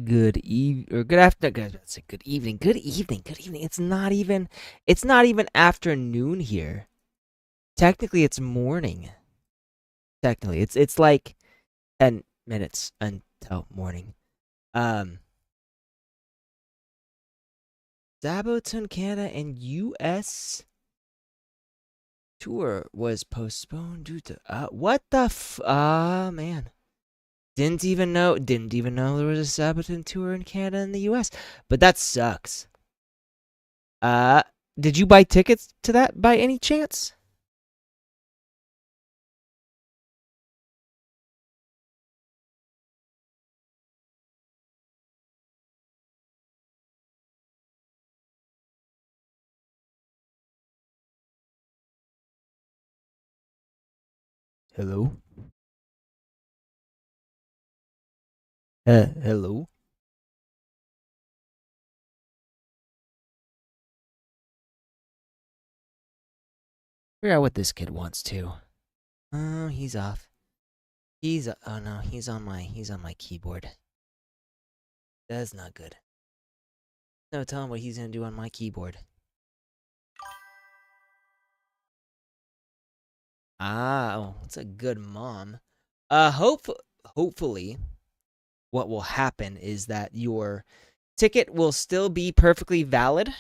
Good eve or good after good, let's say good evening. Good evening. Good evening. It's not even afternoon here. technically it's morning. Technically, it's like 10 minutes until morning. Sabaton, Canada, and U.S. tour was postponed due to what the man. Didn't even know there was a Sabaton tour in Canada and the US. But that sucks. Did you buy tickets to that by any chance? Hello? Hello? Figure out what this kid wants to. Oh, he's off. Oh no, he's on my keyboard. That's not good. No, tell him what he's gonna do on my keyboard. Oh, that's a good mom. Hopefully, what will happen is that your ticket will still be perfectly valid,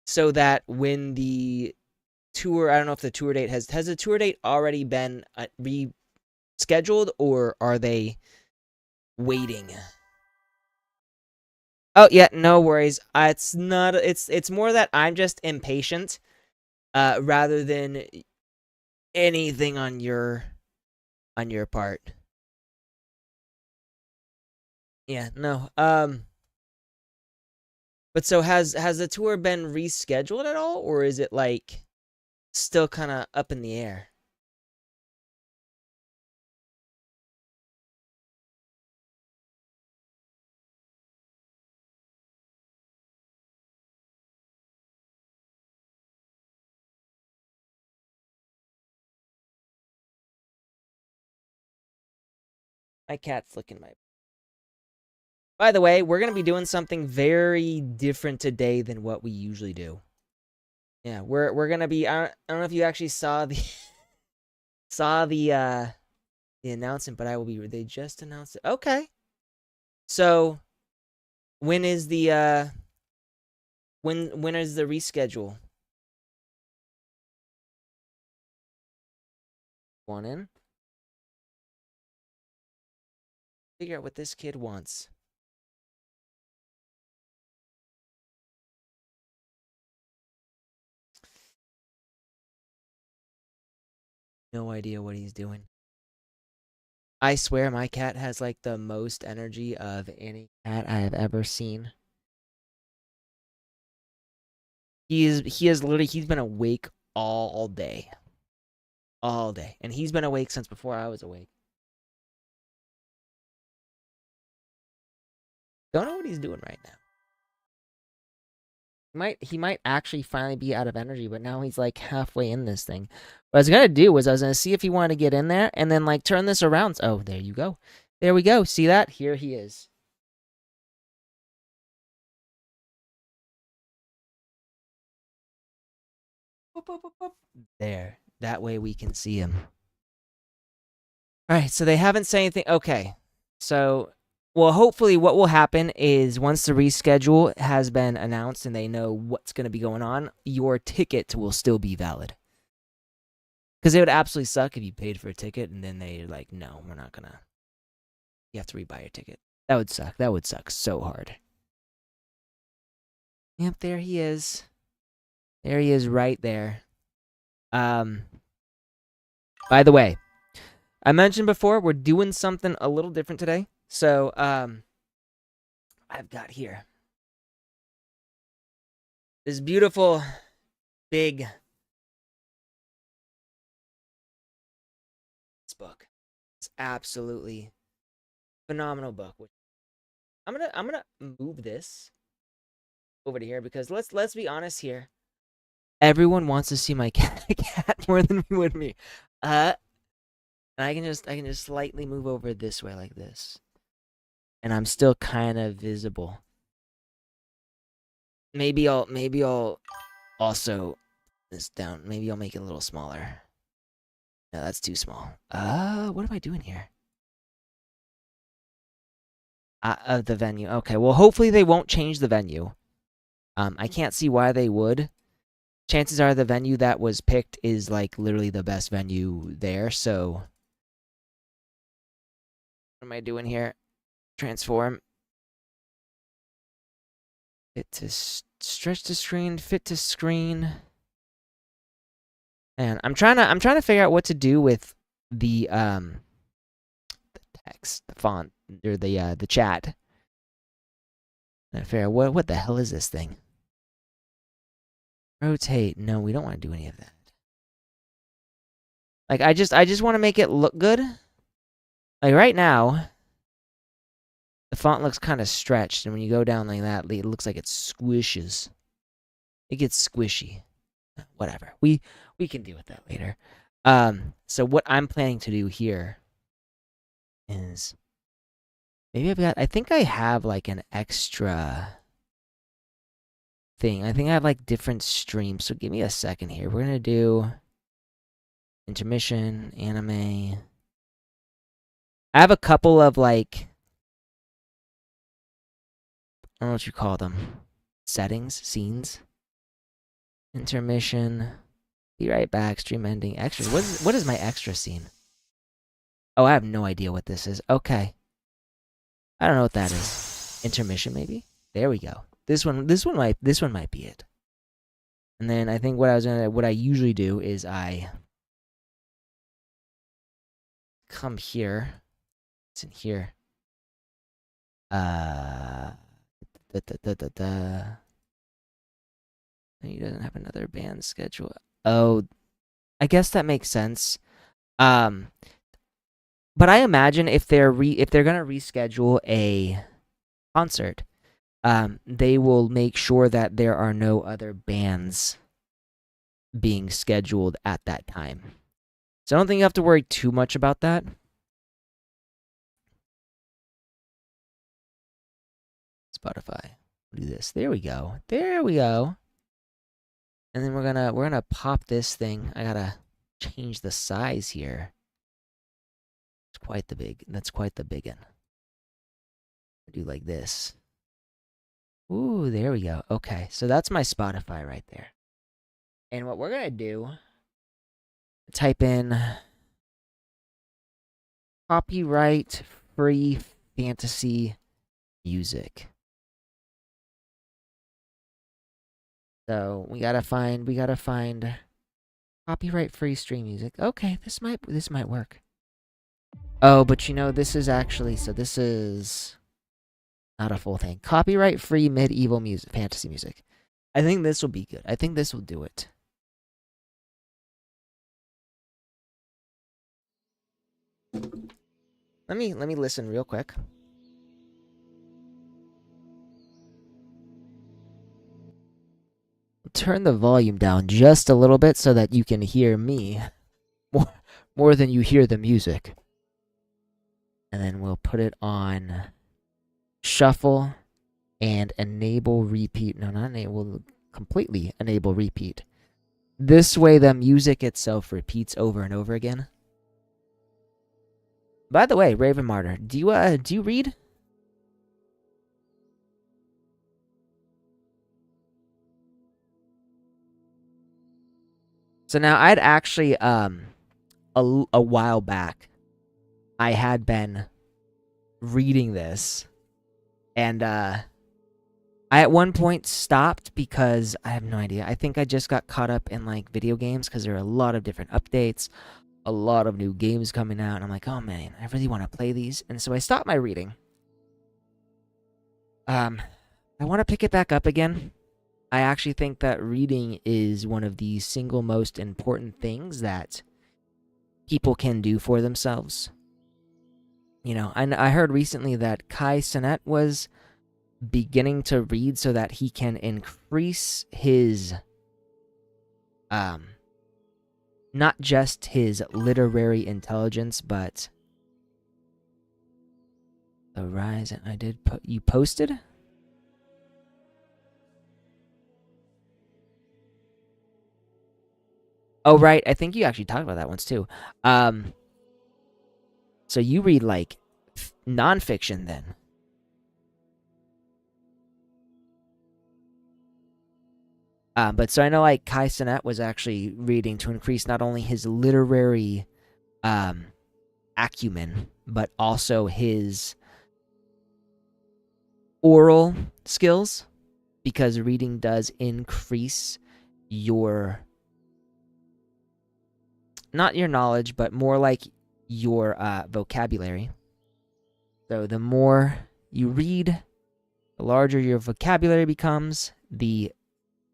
so that when the tour, I don't know if the tour date has the tour date already been rescheduled, or are they waiting? Oh yeah, no worries. It's not. It's more that I'm just impatient, rather than anything on your part. Yeah, no. But so has the tour been rescheduled at all, or is it like still kind of up in the air? My cat's licking my. By the way, we're gonna be doing something very different today than what we usually do. Yeah, we're gonna be. I don't know if you actually saw the the announcement, but I will be. They just announced it. Okay. So when is the when is the reschedule? One in. Figure out what this kid wants. No idea what he's doing. I swear my cat has like the most energy of any cat I have ever seen. He is literally he's been awake all day. All day. And he's been awake since before I was awake. Don't know what he's doing right now. He might actually finally be out of energy, but now he's like halfway in this thing. What I was gonna do was I was gonna see if he wanted to get in there and then like turn this around. Oh, there you go. There we go. See that? Here he is. There. That way we can see him. Alright, so they haven't said anything. Okay. So, well, hopefully what will happen is once the reschedule has been announced and they know what's going to be going on, your ticket will still be valid. Because it would absolutely suck if you paid for a ticket and then they're like, no, we're not going to. You have to rebuy your ticket. That would suck. That would suck so hard. Yep, there he is. There he is right there. By the way, I mentioned before we're doing something a little different today. So, I've got here this beautiful, big book. It's absolutely phenomenal book. I'm gonna move this over to here because let's be honest here. Everyone wants to see my cat more than me. And I can just slightly move over this way like this. And I'm still kind of visible. Maybe I'll also this down. Maybe I'll make it a little smaller. No, that's too small. What am I doing here? The venue. Okay, well, hopefully they won't change the venue. I can't see why they would. Chances are the venue that was picked is, like, literally the best venue there, so... What am I doing here? Transform. Fit to stretch to screen, fit to screen. And I'm trying to figure out what to do with the text, the font, or the chat. I figure out what the hell is this thing? Rotate. No, we don't want to do any of that. Like, I just want to make it look good. Like, right now, the font looks kind of stretched, and when you go down like that, it looks like it squishes. It gets squishy. Whatever. We can deal with that later. So what I'm planning to do here is maybe I think I have like an extra thing. I think I have like different streams. So give me a second here. We're gonna do intermission, anime. I have a couple of like, I don't know what you call them. Settings, scenes. Intermission. Be right back. Stream ending. Extras. What is my extra scene? Oh, I have no idea what this is. Okay. I don't know what that is. Intermission, maybe? There we go. This one might be it. And then I think what I usually do is I come here. It's in here. He doesn't have another band schedule. Oh, I guess that makes sense. But I imagine if they're gonna reschedule a concert, they will make sure that there are no other bands being scheduled at that time. So I don't think you have to worry too much about that. Spotify. Do this. There we go. There we go. And then we're gonna pop this thing. I gotta change the size here. That's quite the big one. Do like this. Ooh, there we go. Okay, so that's my Spotify right there. And what we're gonna do, type in copyright free fantasy music. So we gotta find copyright free stream music. Okay, this might work. Oh, but you know, this is not a full thing. Copyright free medieval music, fantasy music. I think this will be good. I think this will do it. Let me listen real quick. Turn the volume down just a little bit so that you can hear me more than you hear the music. And then we'll put it on shuffle and enable repeat. No, not enable, completely enable repeat. This way the music itself repeats over and over again. By the way, Raven Martyr, do you read? So now I'd actually a while back I had been reading this, and I at one point stopped because I have no idea. I think I just got caught up in like video games because there are a lot of different updates, a lot of new games coming out, and I'm like, oh man, I really want to play these, and so I stopped my reading. I want to pick it back up again. I actually think that reading is one of the single most important things that people can do for themselves. You know, I heard recently that Kai Cenat was beginning to read so that he can increase his, not just his literary intelligence, but the rise. I did you posted? Oh, right. I think you actually talked about that once too. Um, so you read like nonfiction then? But so I know like Kai Cenat was actually reading to increase not only his literary um acumen, but also his oral skills, because reading does increase your, not your knowledge, but more like your vocabulary. So the more you read, the larger your vocabulary becomes, the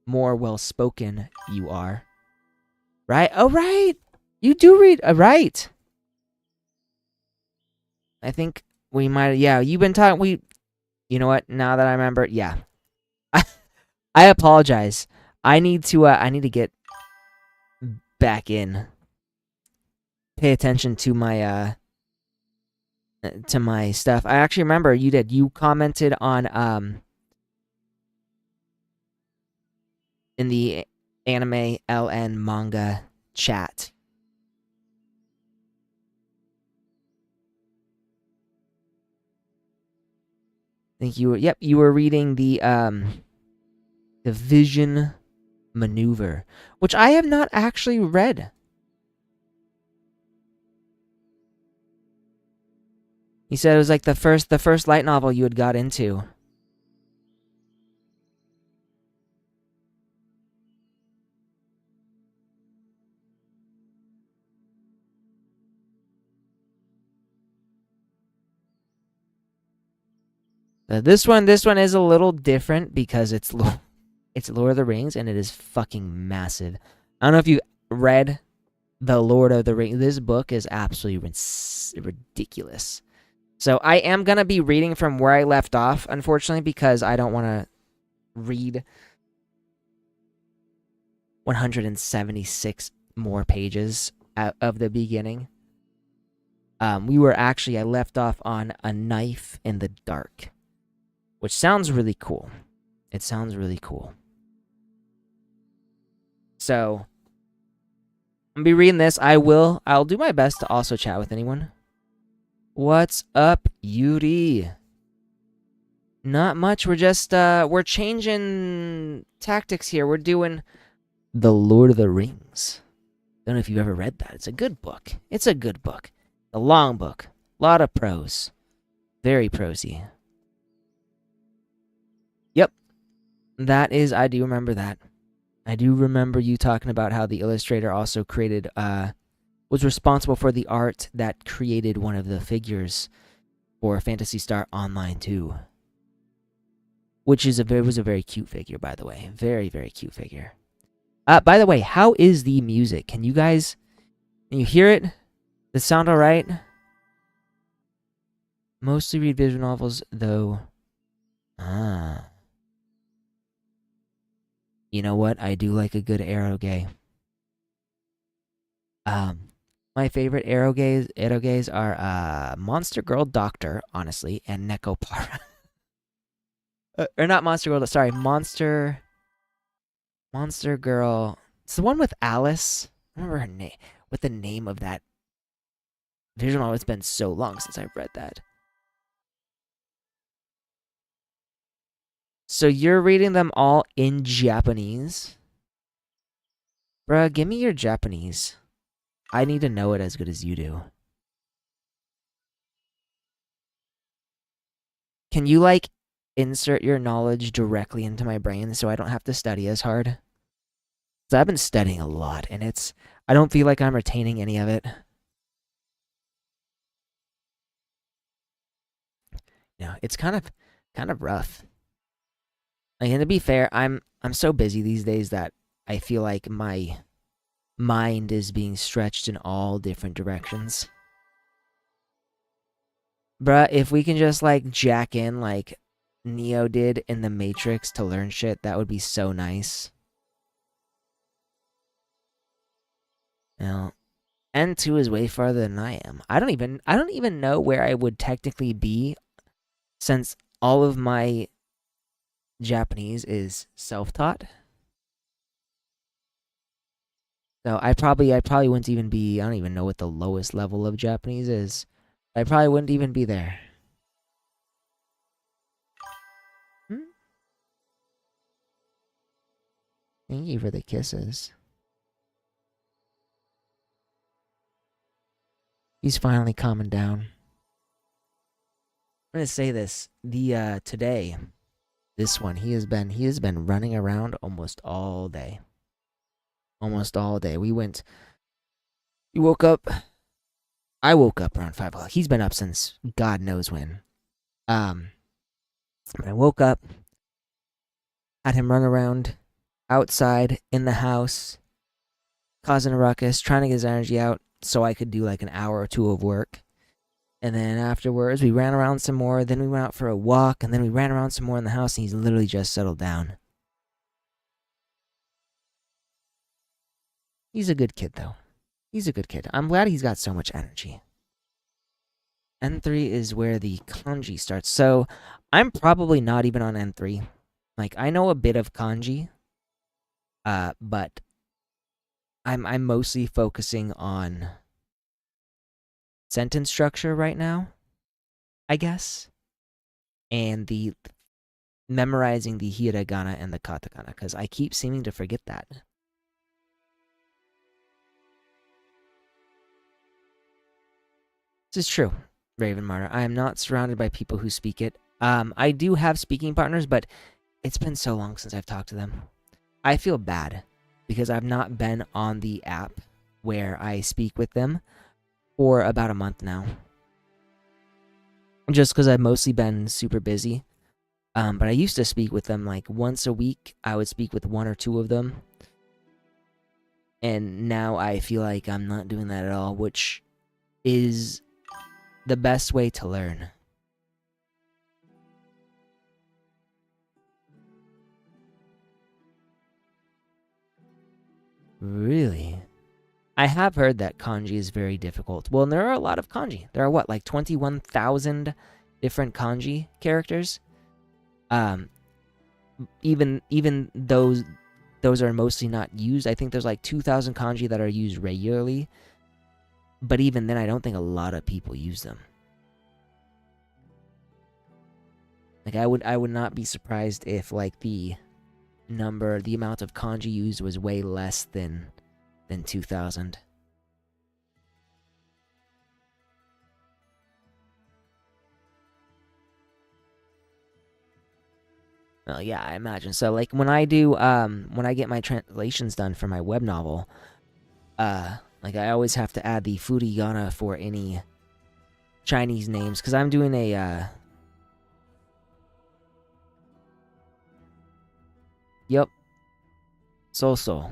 more well spoken you are. Right? Oh, right. You do read. Right. I think we might. Yeah, you've been talking. You know what? Now that I remember, yeah. I apologize. I need to. I need to get back in. Pay attention to my stuff. I actually remember you did. You commented on in the anime LN manga chat. I think you were. Yep, you were reading the Vision Maneuver, which I have not actually read. You said it was like the first light novel you had got into. This one is a little different because it's Lord of the Rings and it is fucking massive. I don't know if you read the Lord of the Rings. This book is absolutely ridiculous. So I am gonna be reading from where I left off, unfortunately, because I don't want to read 176 more pages out of the beginning. I left off on A Knife in the Dark, which sounds really cool. It sounds really cool. So I'm gonna be reading this. I'll do my best to also chat with anyone. What's up, Yuri? Not much. We're changing tactics here. We're doing The Lord of the Rings. Don't know if you've ever read that. It's a good book. It's a good book. A long book. A lot of prose. Very prosy. Yep. I do remember that. I do remember you talking about how the illustrator also was responsible for the art that created one of the figures for Phantasy Star Online 2. Which was a very cute figure, by the way. Very, very cute figure. By the way, how is the music? Can you hear it? Does it sound alright? Mostly read visual novels, though. Ah. You know what? I do like a good eroge. My favorite eroges are Monster Girl Doctor, honestly, and Nekopara. Or not Monster Girl, sorry, Monster Girl. It's the one with Alice. I remember her name. What the name of that visual novel? It's been so long since I've read that. So you're reading them all in Japanese? Bruh, give me your Japanese. I need to know it as good as you do. Can you, like, insert your knowledge directly into my brain so I don't have to study as hard? So I've been studying a lot, and I don't feel like I'm retaining any of it. It's kind of rough. Like, and to be fair, I'm so busy these days that I feel like my mind is being stretched in all different directions. Bruh, if we can just like jack in like Neo did in the Matrix to learn shit, that would be so nice. Now, N2 is way farther than I am. I don't even know where I would technically be, since all of my Japanese is self-taught. So I probably wouldn't even be. I don't even know what the lowest level of Japanese is. I probably wouldn't even be there. Hmm? Thank you for the kisses. He's finally calming down. I'm gonna say this. The today, this one, he has been running around almost all day. Almost all day. He woke up. I woke up around 5 o'clock. He's been up since God knows when. When I woke up, had him run around outside in the house, causing a ruckus, trying to get his energy out so I could do like an hour or two of work. And then afterwards, we ran around some more. Then we went out for a walk, and then we ran around some more in the house, and he's literally just settled down. He's a good kid, though. He's a good kid. I'm glad he's got so much energy. N3 is where the kanji starts. So I'm probably not even on N3. Like, I know a bit of kanji, but I'm mostly focusing on sentence structure right now, I guess, and the memorizing the hiragana and the katakana, because I keep seeming to forget that. This is true, Raven Martyr. I am not surrounded by people who speak it. I do have speaking partners, but it's been so long since I've talked to them. I feel bad because I've not been on the app where I speak with them for about a month now. Just because I've mostly been super busy. But I used to speak with them like once a week. I would speak with one or two of them. And now I feel like I'm not doing that at all, which is the best way to learn. Really? I have heard that kanji is very difficult. Well, there are a lot of kanji. There are what, like 21,000 different kanji characters? Even those are mostly not used. I think there's like 2,000 kanji that are used regularly. But even then, I don't think a lot of people use them. Like, I would not be surprised if, like, the amount of kanji used was way less than 2,000. Well, yeah, I imagine. So, like, when I get my translations done for my web novel, like, I always have to add the furigana for any Chinese names, because I'm doing a, Yep. So.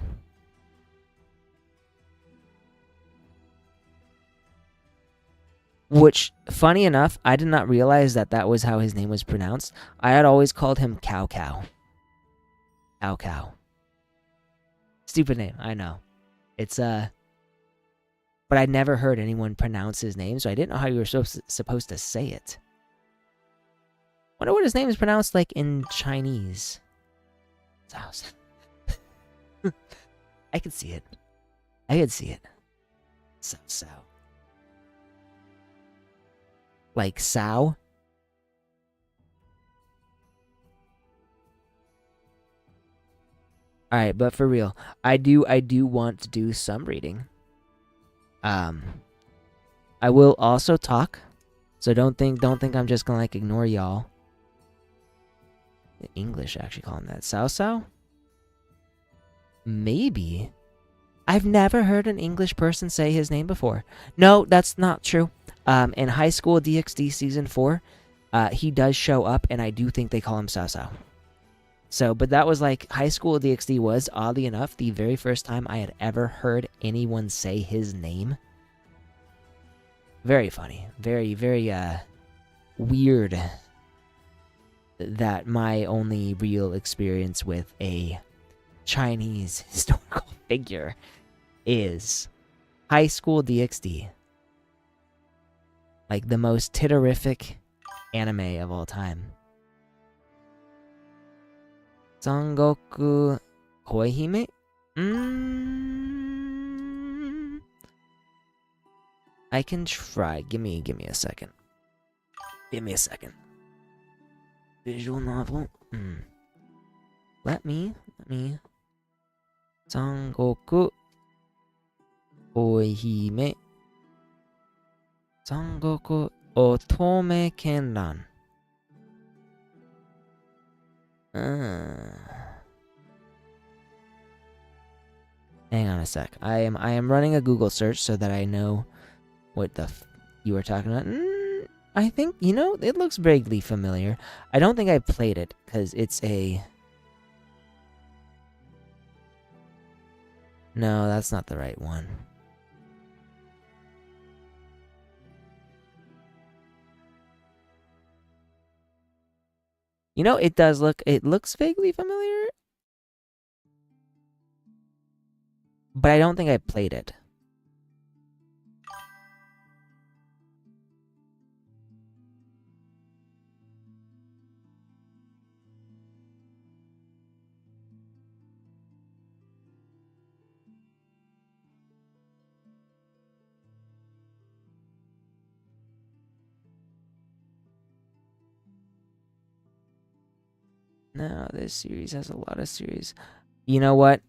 Which, funny enough, I did not realize that was how his name was pronounced. I had always called him Cow Cow. Cow Cow. Stupid name, I know. It's, but I never heard anyone pronounce his name, so I didn't know how you were supposed to say it. Wonder what his name is pronounced like in Chinese. I could see it. So. Like Sao? Alright, but for real, I do want to do some reading. I will also talk, so don't think I'm just gonna like ignore y'all. English actually calling that Sao? Maybe. I've never heard an English person say his name before. No, that's not true. In High School DxD Season 4, he does show up, and I do think they call him Sao. So, but that was like, High School DxD was, oddly enough, the very first time I had ever heard anyone say his name. Very funny. Very, very, weird that my only real experience with a Chinese historical figure is High School DxD. Like, the most titterific anime of all time. Sangoku Koihime? I can try. Give me a second. Give me a second. Visual novel. Let me. Sangoku Koihime. Sangoku Otome Kenran. Hang on a sec. I am running a Google search so that I know what the you were talking about. I think, it looks vaguely familiar. I don't think I played it because it's a... No, that's not the right one. It does it looks vaguely familiar. But I don't think I played it. No, this series has a lot of series. You know what?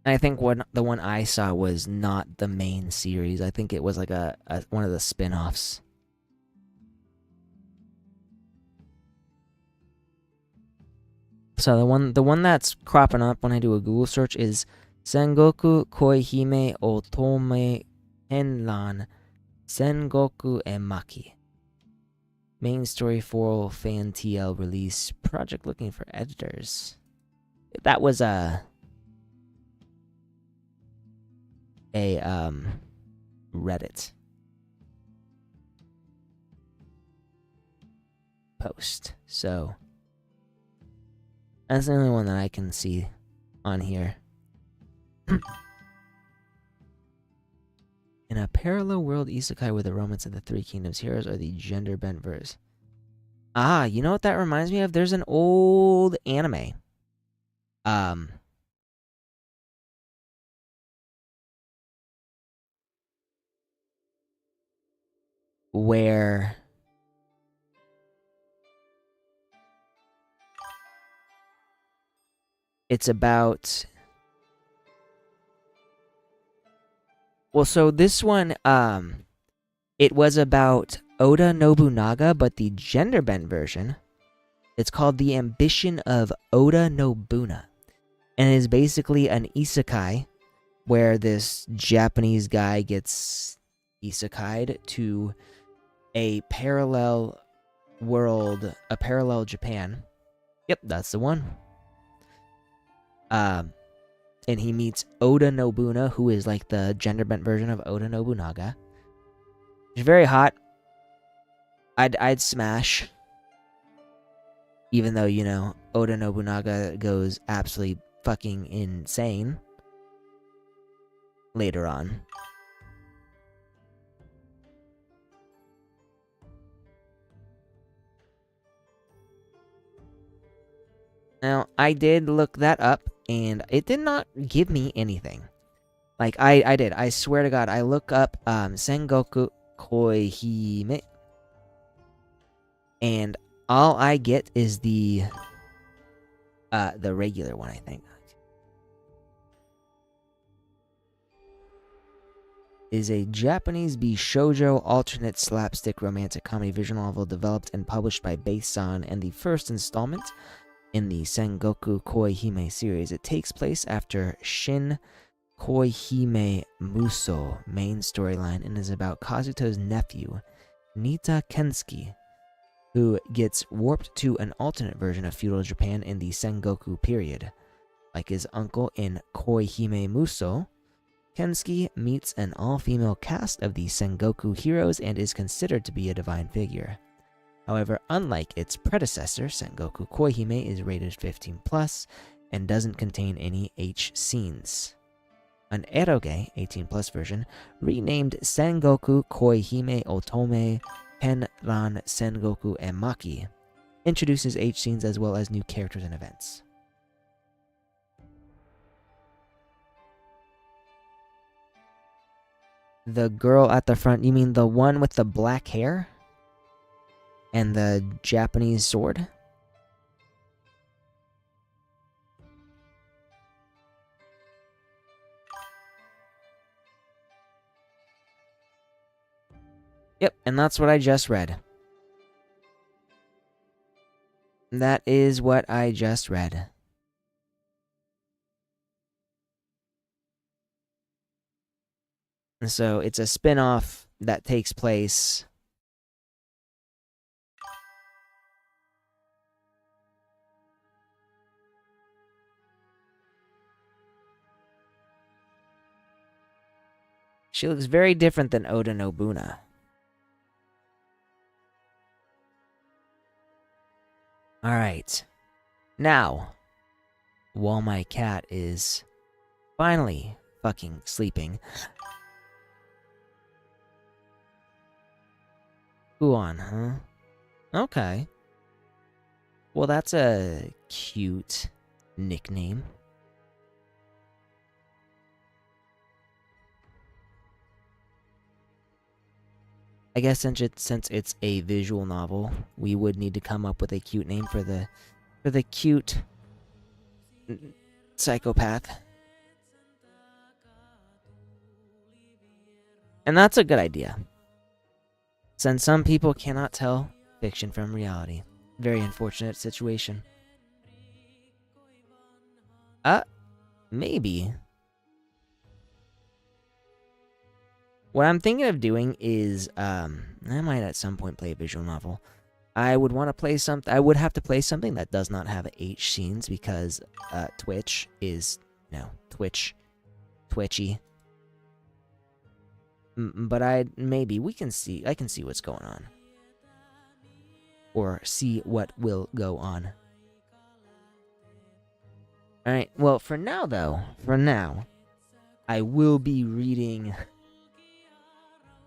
I think the one I saw was not the main series. I think it was like a one of the spin-offs. So the one that's cropping up when I do a Google search is Sengoku Koihime Otome Henran Sengoku Emaki. Main story for fan TL release. Project looking for editors. That was a Reddit post. So that's the only one that I can see on here. In a parallel world isekai with the romance of the Three Kingdoms, heroes are the gender-bent verse. Ah, you know what that reminds me of? There's an old anime. Where it's about... Well, so this one, it was about Oda Nobunaga, but the gender-bent version, it's called The Ambition of Oda Nobuna. And it is basically an isekai where this Japanese guy gets isekai'd to a parallel world, a parallel Japan. Yep, that's the one. And he meets Oda Nobuna, who is like the gender-bent version of Oda Nobunaga. He's very hot. I'd smash. Even though, Oda Nobunaga goes absolutely fucking insane later on. Now, I did look that up, and it did not give me anything. Like, I did. I swear to God, I look up Sengoku Koihime, and all I get is the regular one, I think. Is a Japanese Bishoujo alternate slapstick romantic comedy visual novel developed and published by Beisan, and the first installment in the Sengoku Koihime series. It takes place after Shin Koihime Muso main storyline and is about Kazuto's nephew, Nita Kensuke, who gets warped to an alternate version of feudal Japan in the Sengoku period. Like his uncle in Koihime Muso, Kensuke meets an all-female cast of the Sengoku heroes and is considered to be a divine figure. However, unlike its predecessor, Sengoku Koihime is rated 15+ and doesn't contain any H scenes. An eroge 18+ version, renamed Sengoku Koihime Otome Henran Sengoku Emaki, introduces H scenes as well as new characters and events. The girl at the front, you mean the one with the black hair? And the Japanese sword? Yep, and that's what I just read. That is what I just read. And so it's a spin-off that takes place... She looks very different than Oda Nobuna. Alright. Now, while my cat is finally fucking sleeping... Huon, huh? Okay. Well, that's a cute nickname. I guess since it's a visual novel, we would need to come up with a cute name for the cute psychopath. And that's a good idea. Since some people cannot tell fiction from reality. Very unfortunate situation. Maybe. What I'm thinking of doing is, I might at some point play a visual novel. I would want to play something. I would have to play something that does not have H scenes because Twitch is twitchy. But I can see what's going on, or see what will go on. All right. Well, for now, I will be reading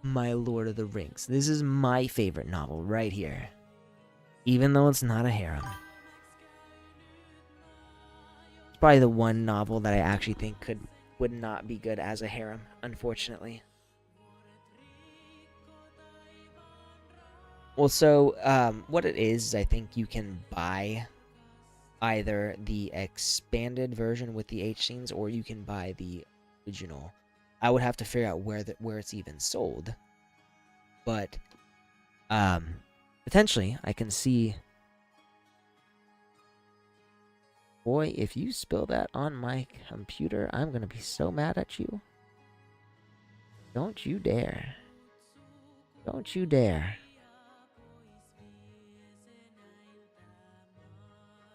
my Lord of the Rings. This is my favorite novel right here. Even though it's not a harem. It's probably the one novel that I actually think would not be good as a harem, unfortunately. Well, so, what it is I think you can buy either the expanded version with the H scenes, or you can buy the original. I would have to figure out where it's even sold. But, potentially, I can see... Boy, if you spill that on my computer, I'm gonna be so mad at you. Don't you dare. Don't you dare.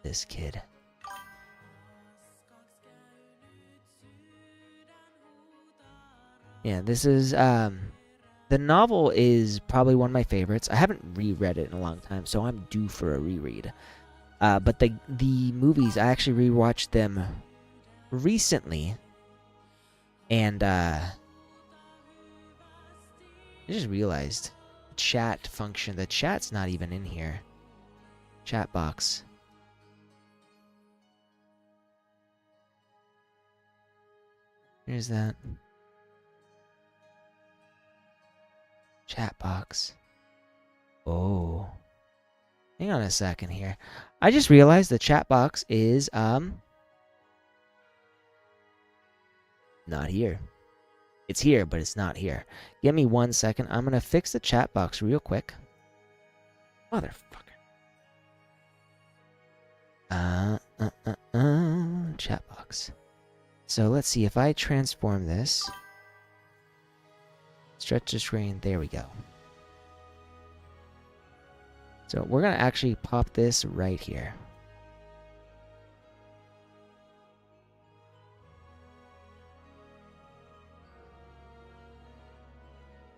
This kid. Yeah, this is, the novel is probably one of my favorites. I haven't reread it in a long time, so I'm due for a reread. But the movies, I actually rewatched them recently. And, I just realized the chat function. The chat's not even in here. Chat box. Here's that. Chat box. Oh. Hang on a second here. I just realized the chat box is, not here. It's here, but it's not here. Give me 1 second. I'm gonna fix the chat box real quick. Motherfucker. Chat box. So let's see if I transform this. Stretch the screen. There we go. So we're going to actually pop this right here.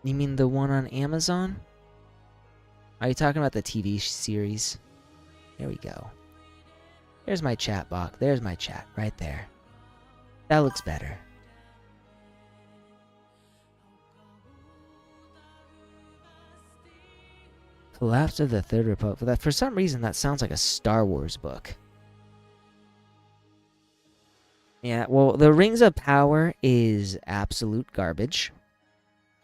You mean the one on Amazon? Are you talking about the TV series? There we go. There's my chat box. There's my chat right there. That looks better. Collapse of the Third Republic. For some reason, that sounds like a Star Wars book. Yeah, well, the Rings of Power is absolute garbage.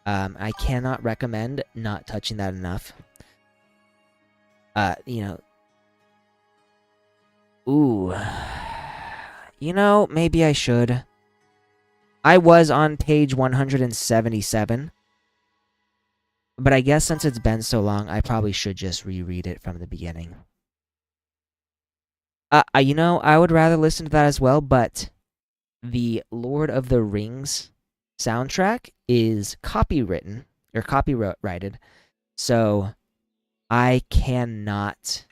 I cannot recommend not touching that enough. You know, ooh, you know, maybe I should. I was on page 177, but I guess since it's been so long, I probably should just reread it from the beginning. You know, I would rather listen to that as well, but the Lord of the Rings soundtrack is copywritten or copyrighted, so I cannot.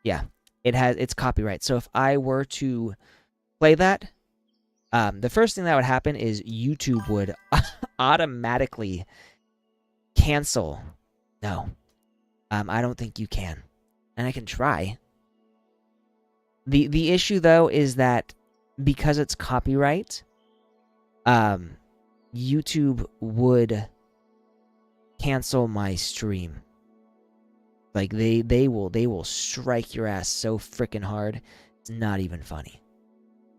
Yeah, it's copyright. So if I were to play that, the first thing that would happen is YouTube would automatically cancel. No, I don't think you can, and I can try. The issue though is that because it's copyright, YouTube would cancel my stream. Like they will strike your ass so freaking hard, it's not even funny.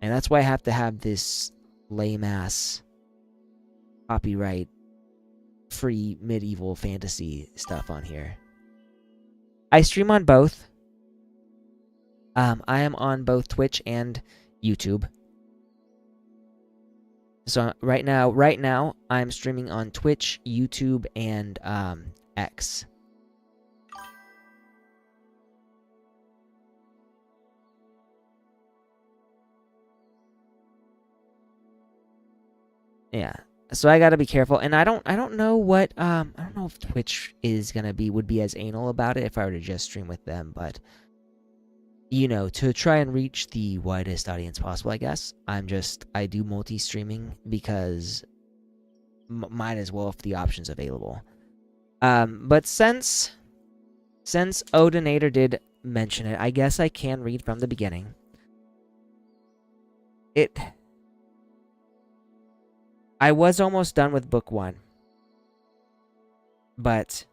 And that's why I have to have this lame ass copyright free medieval fantasy stuff on here. I stream on both. I am on both Twitch and YouTube. So right now I'm streaming on Twitch, YouTube, and X. Yeah. So I got to be careful, and I don't know what I don't know if Twitch would be as anal about it if I were to just stream with them, but you know, to try and reach the widest audience possible, I guess I do multi-streaming because might as well if the option's available. But since Odinator did mention it, I guess I can read from the beginning. I was almost done with book 1. But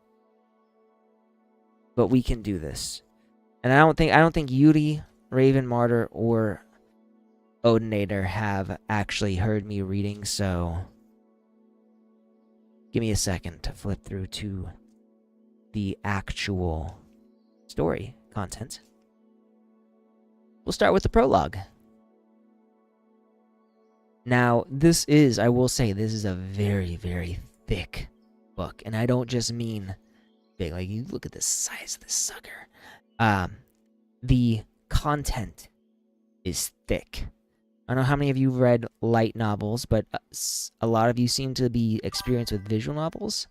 we can do this. And I don't think Yuri, Raven Martyr, or Odinator have actually heard me reading, so give me a second to flip through to the actual story content. We'll start with the prologue. Now, I will say, this is a very, very thick book. And I don't just mean big. Like, you look at the size of this sucker. The content is thick. I don't know how many of you have read light novels, but a lot of you seem to be experienced with visual novels.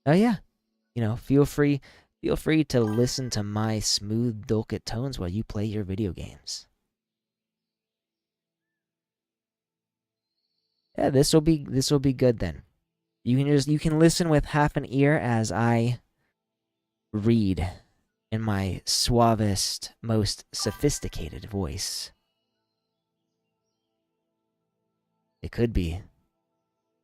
Oh, yeah. You know, feel free to listen to my smooth, dulcet tones while you play your video games. Yeah, this will be good then. You can listen with half an ear as I read in my suavest, most sophisticated voice. It could be.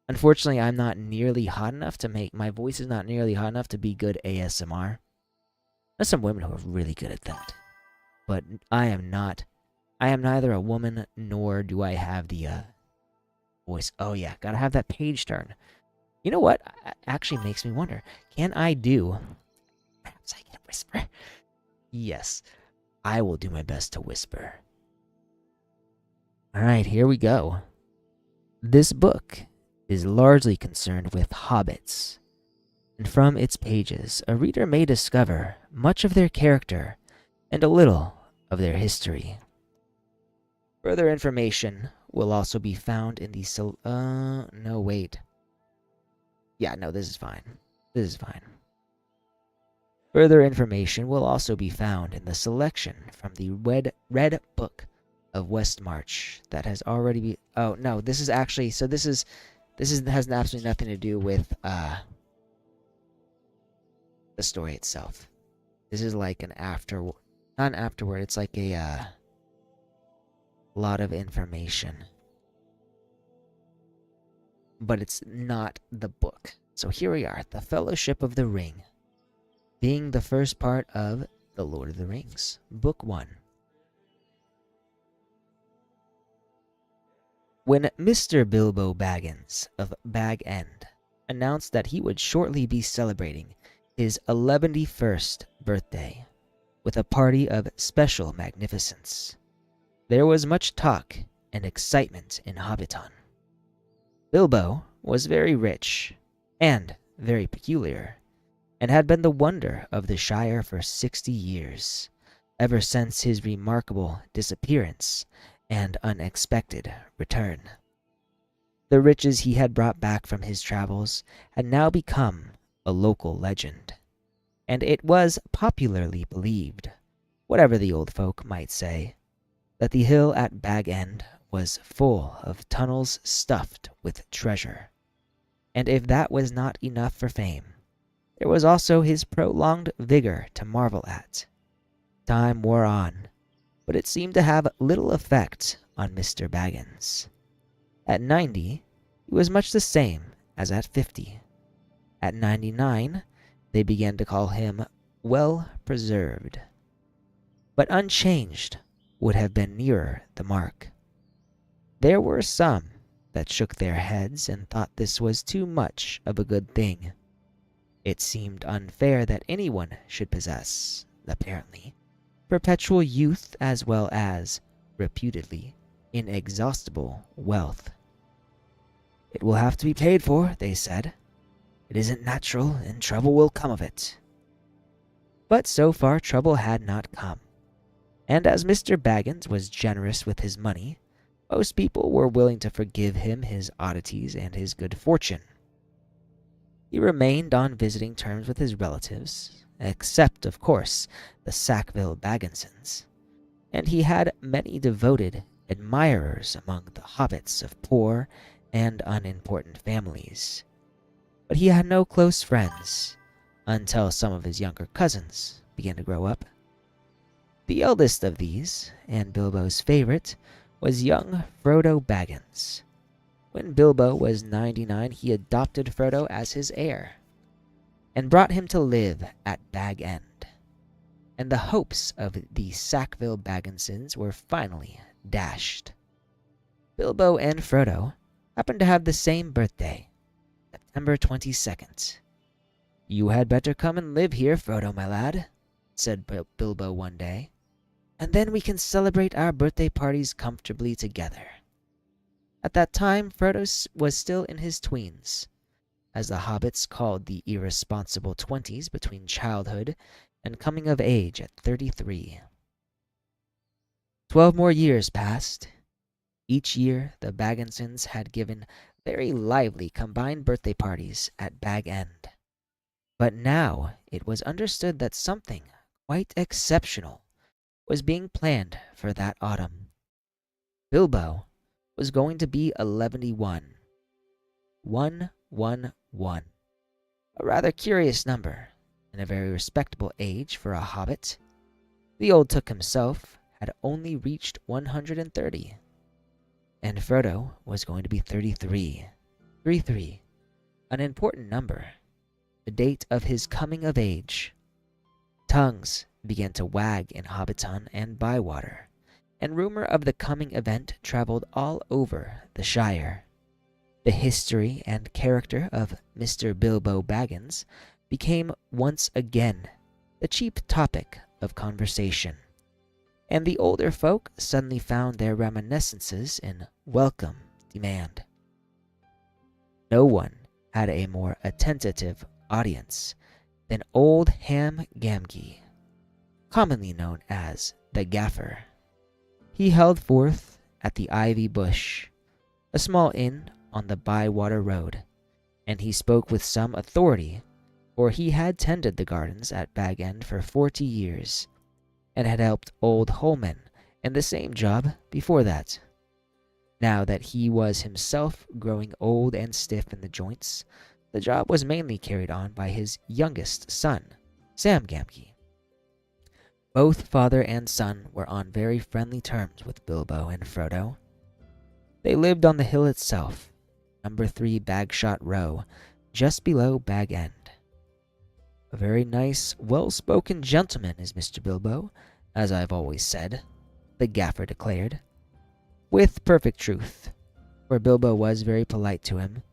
Unfortunately, I'm not nearly hot enough to my voice is not nearly hot enough to be good ASMR. There's some women who are really good at that. But I am not. I am neither a woman nor do I have the voice. Oh yeah, gotta have that page turn. You know what? Actually makes me wonder. Can I do... Perhaps I can whisper. Yes, I will do my best to whisper. Alright, here we go. This book is largely concerned with hobbits, and from its pages, a reader may discover much of their character and a little of their history. Further information will also be found in the no, wait. Yeah, no, this is fine. This is fine. Further information will also be found in the selection from the Red Book of Westmarch that has already been... Oh, no, this is actually... So this has absolutely nothing to do with the story itself. This is like an not an afterword, it's like a lot of information. But it's not the book. So here we are, The Fellowship of the Ring, being the first part of The Lord of the Rings, Book 1. When Mr. Bilbo Baggins of Bag End announced that he would shortly be celebrating his 11st birthday with a party of special magnificence, there was much talk and excitement in Hobbiton. Bilbo was very rich and very peculiar, and had been the wonder of the Shire for 60 years, ever since his remarkable disappearance and unexpected return. The riches he had brought back from his travels had now become a local legend, and it was popularly believed, whatever the old folk might say, that the hill at Bag End was full of tunnels stuffed with treasure. And if that was not enough for fame, there was also his prolonged vigor to marvel at. Time wore on, but it seemed to have little effect on Mr. Baggins. At 90, he was much the same as at 50. At 99, they began to call him well preserved. But unchanged would have been nearer the mark. There were some that shook their heads and thought this was too much of a good thing. It seemed unfair that anyone should possess, apparently, perpetual youth as well as, reputedly, inexhaustible wealth. It will have to be paid for, they said. It isn't natural, and trouble will come of it. But so far trouble had not come, and as Mr. Baggins was generous with his money, most people were willing to forgive him his oddities and his good fortune. He remained on visiting terms with his relatives, except, of course, the Sackville Bagginsons, and he had many devoted admirers among the hobbits of poor and unimportant families. But he had no close friends until some of his younger cousins began to grow up. The eldest of these, and Bilbo's favorite, was young Frodo Baggins. When Bilbo was 99, he adopted Frodo as his heir, and brought him to live at Bag End. And the hopes of the Sackville Bagginsons were finally dashed. Bilbo and Frodo happened to have the same birthday, September 22nd. "You had better come and live here, Frodo, my lad," said Bilbo one day, "and then we can celebrate our birthday parties comfortably together." At that time, Frodo was still in his tweens, as the hobbits called the irresponsible 20s between childhood and coming of age at 33. 12 more years passed. Each year, the Bagginsons had given very lively combined birthday parties at Bag End. But now it was understood that something quite exceptional was being planned for that autumn. Bilbo was going to be 111. 111. A rather curious number, and a very respectable age for a hobbit. The old Took himself had only reached 130. And Frodo was going to be 33. 33. An important number. The date of his coming of age. Tongues began to wag in Hobbiton and Bywater, and rumor of the coming event traveled all over the Shire. The history and character of Mr. Bilbo Baggins became once again the chief topic of conversation, and the older folk suddenly found their reminiscences in welcome demand. No one had a more attentive audience than old Ham Gamgee, commonly known as the Gaffer. He held forth at the Ivy Bush, a small inn on the Bywater Road, and he spoke with some authority, for he had tended the gardens at Bag End for 40 years, and had helped old Holman in the same job before that. Now that he was himself growing old and stiff in the joints, the job was mainly carried on by his youngest son, Sam Gamgee. Both father and son were on very friendly terms with Bilbo and Frodo. They lived on the hill itself, number 3 Bagshot Row, just below Bag End. A very nice, well-spoken gentleman is Mr. Bilbo, as I've always said, the Gaffer declared, with perfect truth, for Bilbo was very polite to him,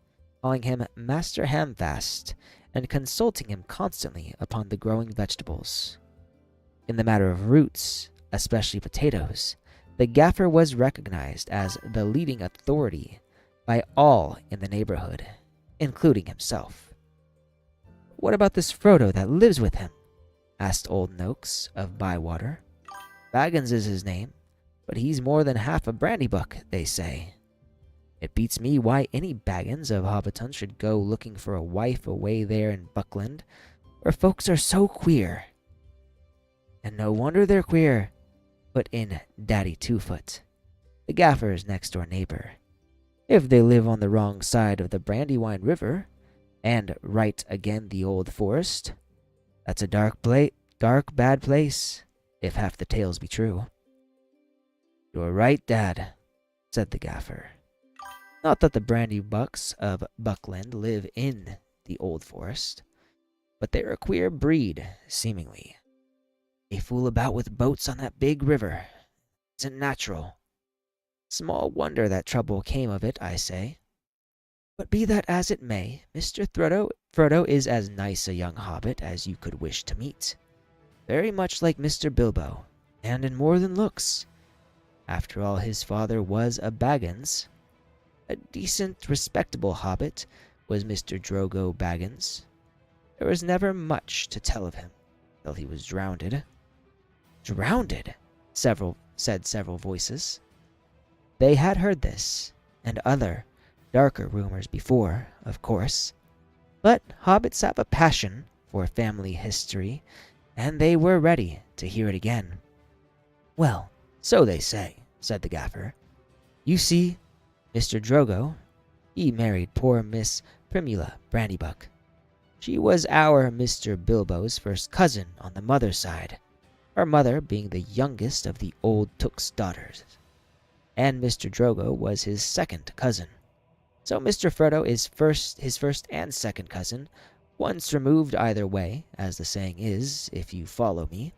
calling him Master Hamfast and consulting him constantly upon the growing vegetables. In the matter of roots, especially potatoes, the Gaffer was recognized as the leading authority by all in the neighborhood, including himself. "What about this Frodo that lives with him?" asked Old Noakes of Bywater. "Baggins is his name, but he's more than half a Brandybuck, they say. It beats me why any Baggins of Hobbiton should go looking for a wife away there in Buckland, where folks are so queer." "And no wonder they're queer," put in Daddy Two-Foot, the Gaffer's next-door neighbor. "If they live on the wrong side of the Brandywine River, and right again the Old Forest, that's a dark, bad place, if half the tales be true." "You're right, Dad," said the Gaffer. "Not that the Brandybucks of Buckland live in the Old Forest, but they're a queer breed, seemingly. They fool about with boats on that big river. Isn't natural. Small wonder that trouble came of it, I say. But be that as it may, Mr. Frodo is as nice a young hobbit as you could wish to meet. Very much like Mr. Bilbo, and in more than looks. After all, his father was a Baggins. A decent, respectable hobbit was Mr. Drogo Baggins. There was never much to tell of him, till he was drowned." "Drowned?" said several voices. They had heard this, and other, darker rumors before, of course. But hobbits have a passion for family history, and they were ready to hear it again. "Well, so they say," said the Gaffer. "You see, Mr. Drogo, he married poor Miss Primula Brandybuck. She was our Mr. Bilbo's first cousin on the mother's side, her mother being the youngest of the old Took's daughters, and Mr. Drogo was his second cousin. So Mr. Frodo is his first and second cousin, once removed either way, as the saying is, if you follow me.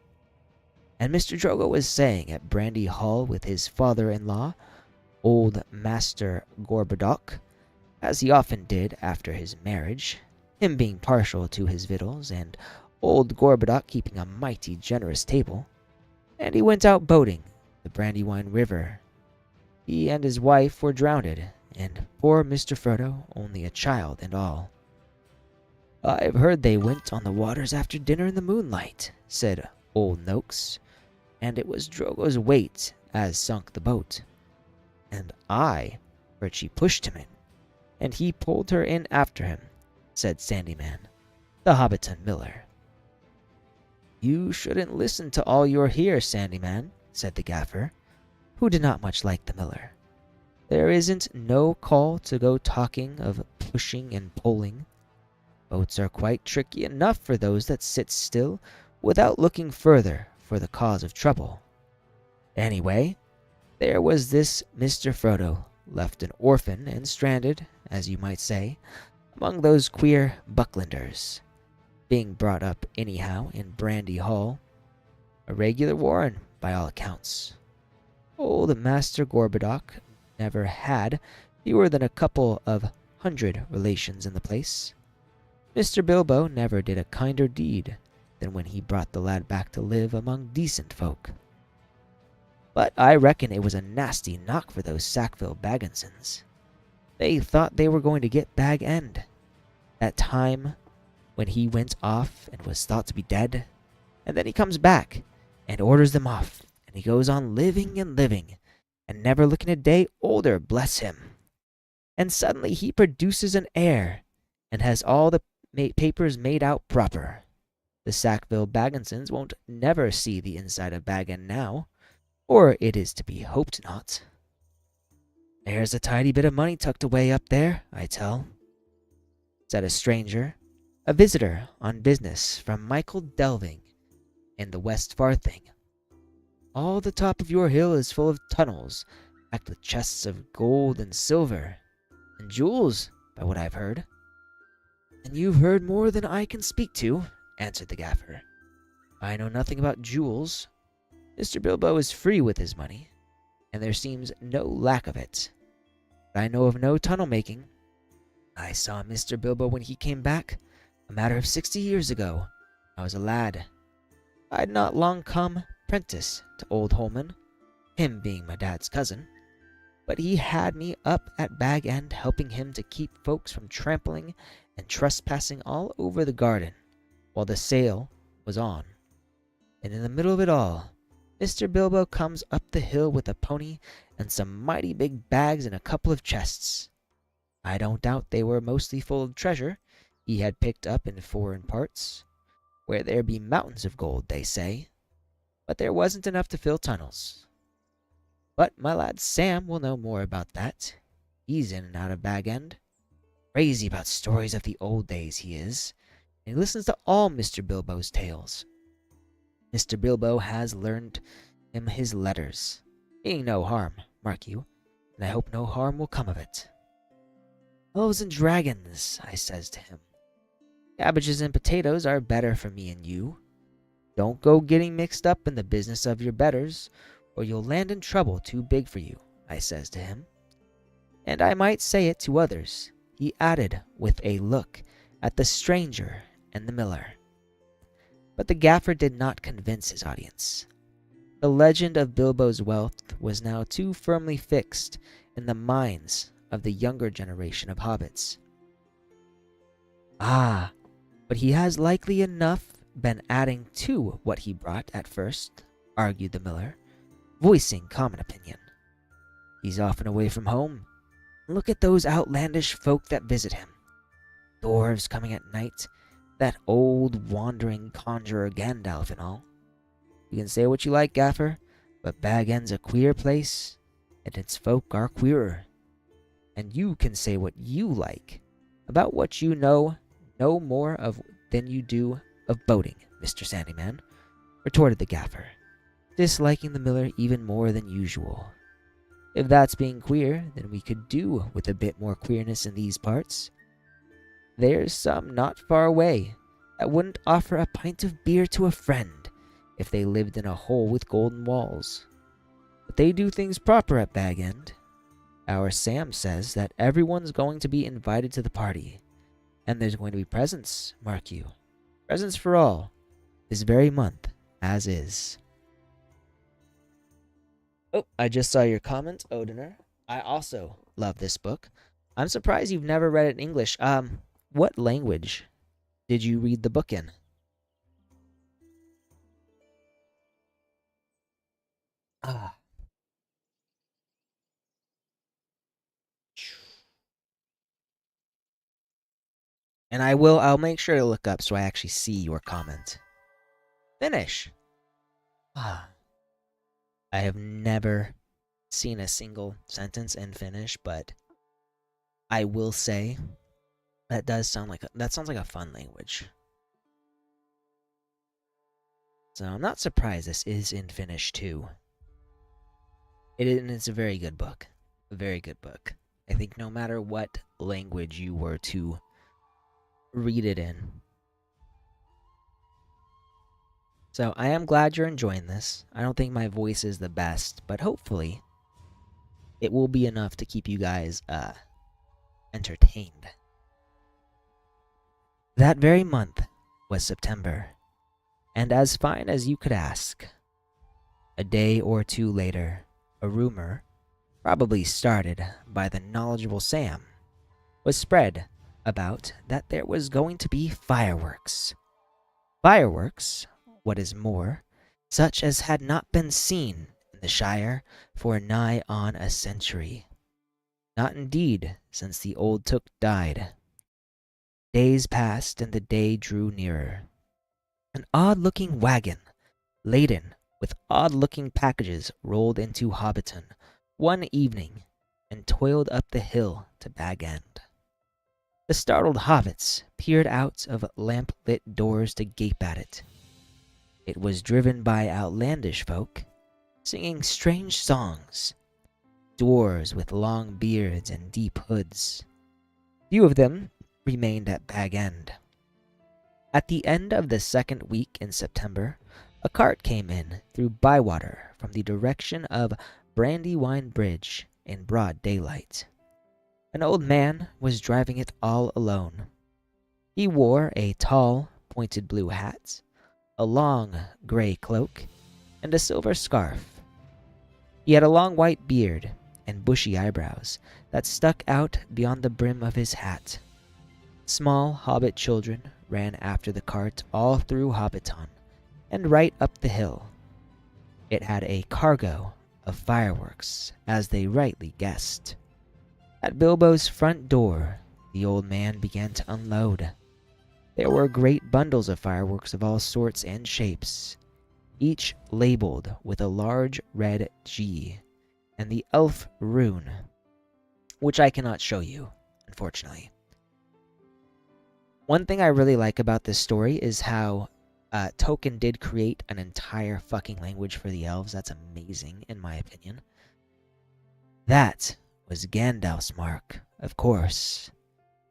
And Mr. Drogo was staying at Brandy Hall with his father-in-law, old Master Gorbodoc, as he often did after his marriage, him being partial to his victuals, and old Gorbodoc keeping a mighty generous table, and he went out boating the Brandywine River. He and his wife were drowned, and poor Mr. Frodo only a child and all." "I've heard they went on the waters after dinner in the moonlight," said Old Noakes, "and it was Drogo's weight as sunk the boat. And I heard she pushed him in, and he pulled her in after him," said Sandyman, the Hobbiton miller. "You shouldn't listen to all you're hear, Sandyman," said the Gaffer, who did not much like the miller. "There isn't no call to go talking of pushing and pulling. Boats are quite tricky enough for those that sit still without looking further for the cause of trouble. Anyway, there was this Mr. Frodo, left an orphan and stranded, as you might say, among those queer Bucklanders, being brought up anyhow in Brandy Hall. A regular warren, by all accounts. Old Master Gorbodoc never had fewer than a couple of 100 relations in the place. Mr. Bilbo never did a kinder deed than when he brought the lad back to live among decent folk. But I reckon it was a nasty knock for those Sackville Bagginsons. They thought they were going to get Bag End. That time when he went off and was thought to be dead, and then he comes back and orders them off, and he goes on living and living, and never looking a day older, bless him. And suddenly he produces an heir, and has all the papers made out proper. The Sackville Bagginsons won't never see the inside of Bag End now, or it is to be hoped not. There's a tidy bit of money tucked away up there, I tell," said a stranger, a visitor on business from Michael Delving in the West Farthing. "All the top of your hill is full of tunnels, packed with chests of gold and silver, and jewels, by what I've heard." "And you've heard more than I can speak to," answered the Gaffer. "I know nothing about jewels. Mr. Bilbo is free with his money, and there seems no lack of it. but I know of no tunnel making. I saw Mr. Bilbo when he came back, a matter of 60 years ago. I was a lad. I'd not long come prentice to old Holman, him being my dad's cousin, but he had me up at Bag End helping him to keep folks from trampling and trespassing all over the garden while the sale was on. And in the middle of it all, Mr. Bilbo comes up the hill with a pony and some mighty big bags and a couple of chests. I don't doubt they were mostly full of treasure he had picked up in foreign parts, where there be mountains of gold, they say, but there wasn't enough to fill tunnels. But my lad Sam will know more about that. He's in and out of Bag End. Crazy about stories of the old days he is, and he listens to all Mr. Bilbo's tales. Mr. Bilbo has learned him his letters, meaning no harm, mark you, and I hope no harm will come of it. Elves and dragons, I says to him. Cabbages and potatoes are better for me and you. Don't go getting mixed up in the business of your betters, or you'll land in trouble too big for you, I says to him. And I might say it to others, he added with a look at the stranger and the miller. But the gaffer did not convince his audience. The legend of Bilbo's wealth was now too firmly fixed in the minds of the younger generation of hobbits. Ah, but he has likely enough been adding to what he brought at first, argued the miller, voicing common opinion. He's often away from home. Look at those outlandish folk that visit him. Dwarves coming at night, that old wandering conjurer Gandalf and all. You can say what you like, Gaffer, but Bag End's a queer place, and its folk are queerer. And you can say what you like about what you know no more of than you do of boating, Mr. Sandyman, retorted the Gaffer, disliking the miller even more than usual. If that's being queer, then we could do with a bit more queerness in these parts. There's some not far away that wouldn't offer a pint of beer to a friend if they lived in a hole with golden walls. But they do things proper at Bag End. Our Sam says that everyone's going to be invited to the party, and there's going to be presents, mark you. Presents for all, this very month, as is. Oh, I just saw your comment, Odiner. I also love this book. I'm surprised you've never read it in English. What language did you read the book in? Ah. And I'll make sure to look up so I actually see your comment. Finnish. Ah. I have never seen a single sentence in Finnish, but I will say that sounds like a fun language. So I'm not surprised this is in Finnish too. It's a very good book. A very good book. I think no matter what language you were to read it in. So I am glad you're enjoying this. I don't think my voice is the best, but hopefully it will be enough to keep you guys entertained. That very month was September, and as fine as you could ask. A day or two later, a rumor, probably started by the knowledgeable Sam, was spread about that there was going to be fireworks. Fireworks, what is more, such as had not been seen in the Shire for nigh on a century. Not indeed since the old Took died. Days passed and the day drew nearer. An odd-looking wagon, laden with odd-looking packages, rolled into Hobbiton one evening and toiled up the hill to Bag End. The startled hobbits peered out of lamp-lit doors to gape at it. It was driven by outlandish folk, singing strange songs, dwarves with long beards and deep hoods. Few of them remained at Bag End. At the end of the second week in September, a cart came in through Bywater from the direction of Brandywine Bridge in broad daylight. An old man was driving it all alone. He wore a tall, pointed blue hat, a long gray cloak, and a silver scarf. He had a long white beard and bushy eyebrows that stuck out beyond the brim of his hat. Small hobbit children ran after the cart all through Hobbiton and right up the hill. It had a cargo of fireworks, as they rightly guessed. At Bilbo's front door, the old man began to unload. There were great bundles of fireworks of all sorts and shapes, each labeled with a large red G and the elf rune, which I cannot show you, unfortunately. One thing I really like about this story is how Tolkien did create an entire fucking language for the elves. That's amazing, in my opinion. That was Gandalf's mark, of course.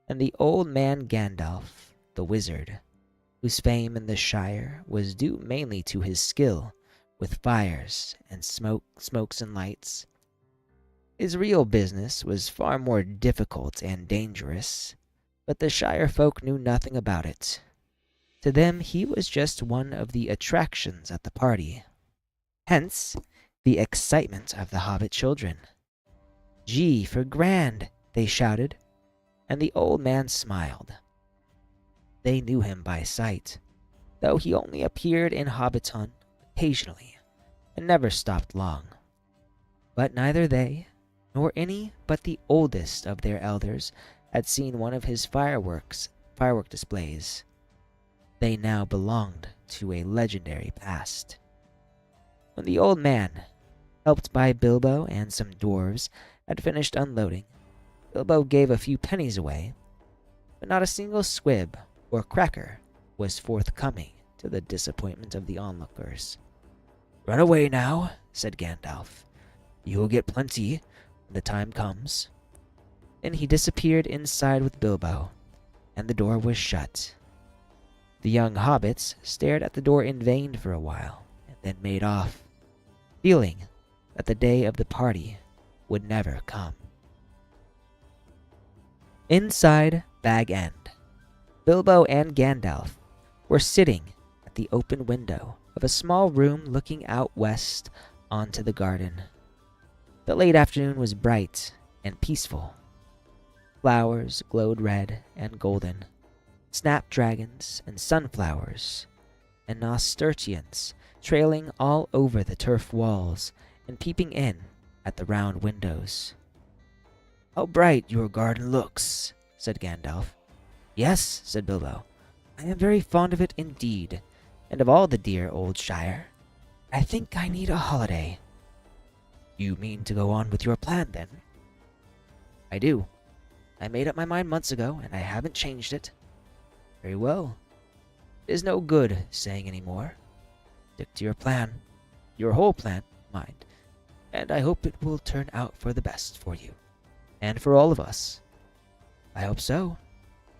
And the old man Gandalf, the wizard, whose fame in the Shire was due mainly to his skill with fires and smokes and lights. His real business was far more difficult and dangerous, but the Shire folk knew nothing about it. To them, he was just one of the attractions at the party. Hence, the excitement of the hobbit children. "G for grand," they shouted, and the old man smiled. They knew him by sight, though he only appeared in Hobbiton occasionally and never stopped long. But neither they, nor any but the oldest of their elders, had seen one of his firework displays. They now belonged to a legendary past. When the old man, helped by Bilbo and some dwarves, had finished unloading, Bilbo gave a few pennies away, but not a single squib or cracker was forthcoming, to the disappointment of the onlookers. "Run away now," said Gandalf. "You will get plenty when the time comes." Then he disappeared inside with Bilbo, and the door was shut. The young hobbits stared at the door in vain for a while, and then made off, feeling that the day of the party would never come. Inside Bag End, Bilbo and Gandalf were sitting at the open window of a small room looking out west onto the garden. The late afternoon was bright and peaceful. Flowers glowed red and golden. Snapdragons and sunflowers and nasturtiums trailing all over the turf walls and peeping in at the round windows. "How bright your garden looks," said Gandalf. "Yes," said Bilbo. "I am very fond of it indeed, and of all the dear old Shire. I think I need a holiday." "You mean to go on with your plan, then?" "I do. I made up my mind months ago, and I haven't changed it." "Very well. It is no good saying any more. Stick to your plan. Your whole plan, mind. And I hope it will turn out for the best for you. And for all of us." "I hope so.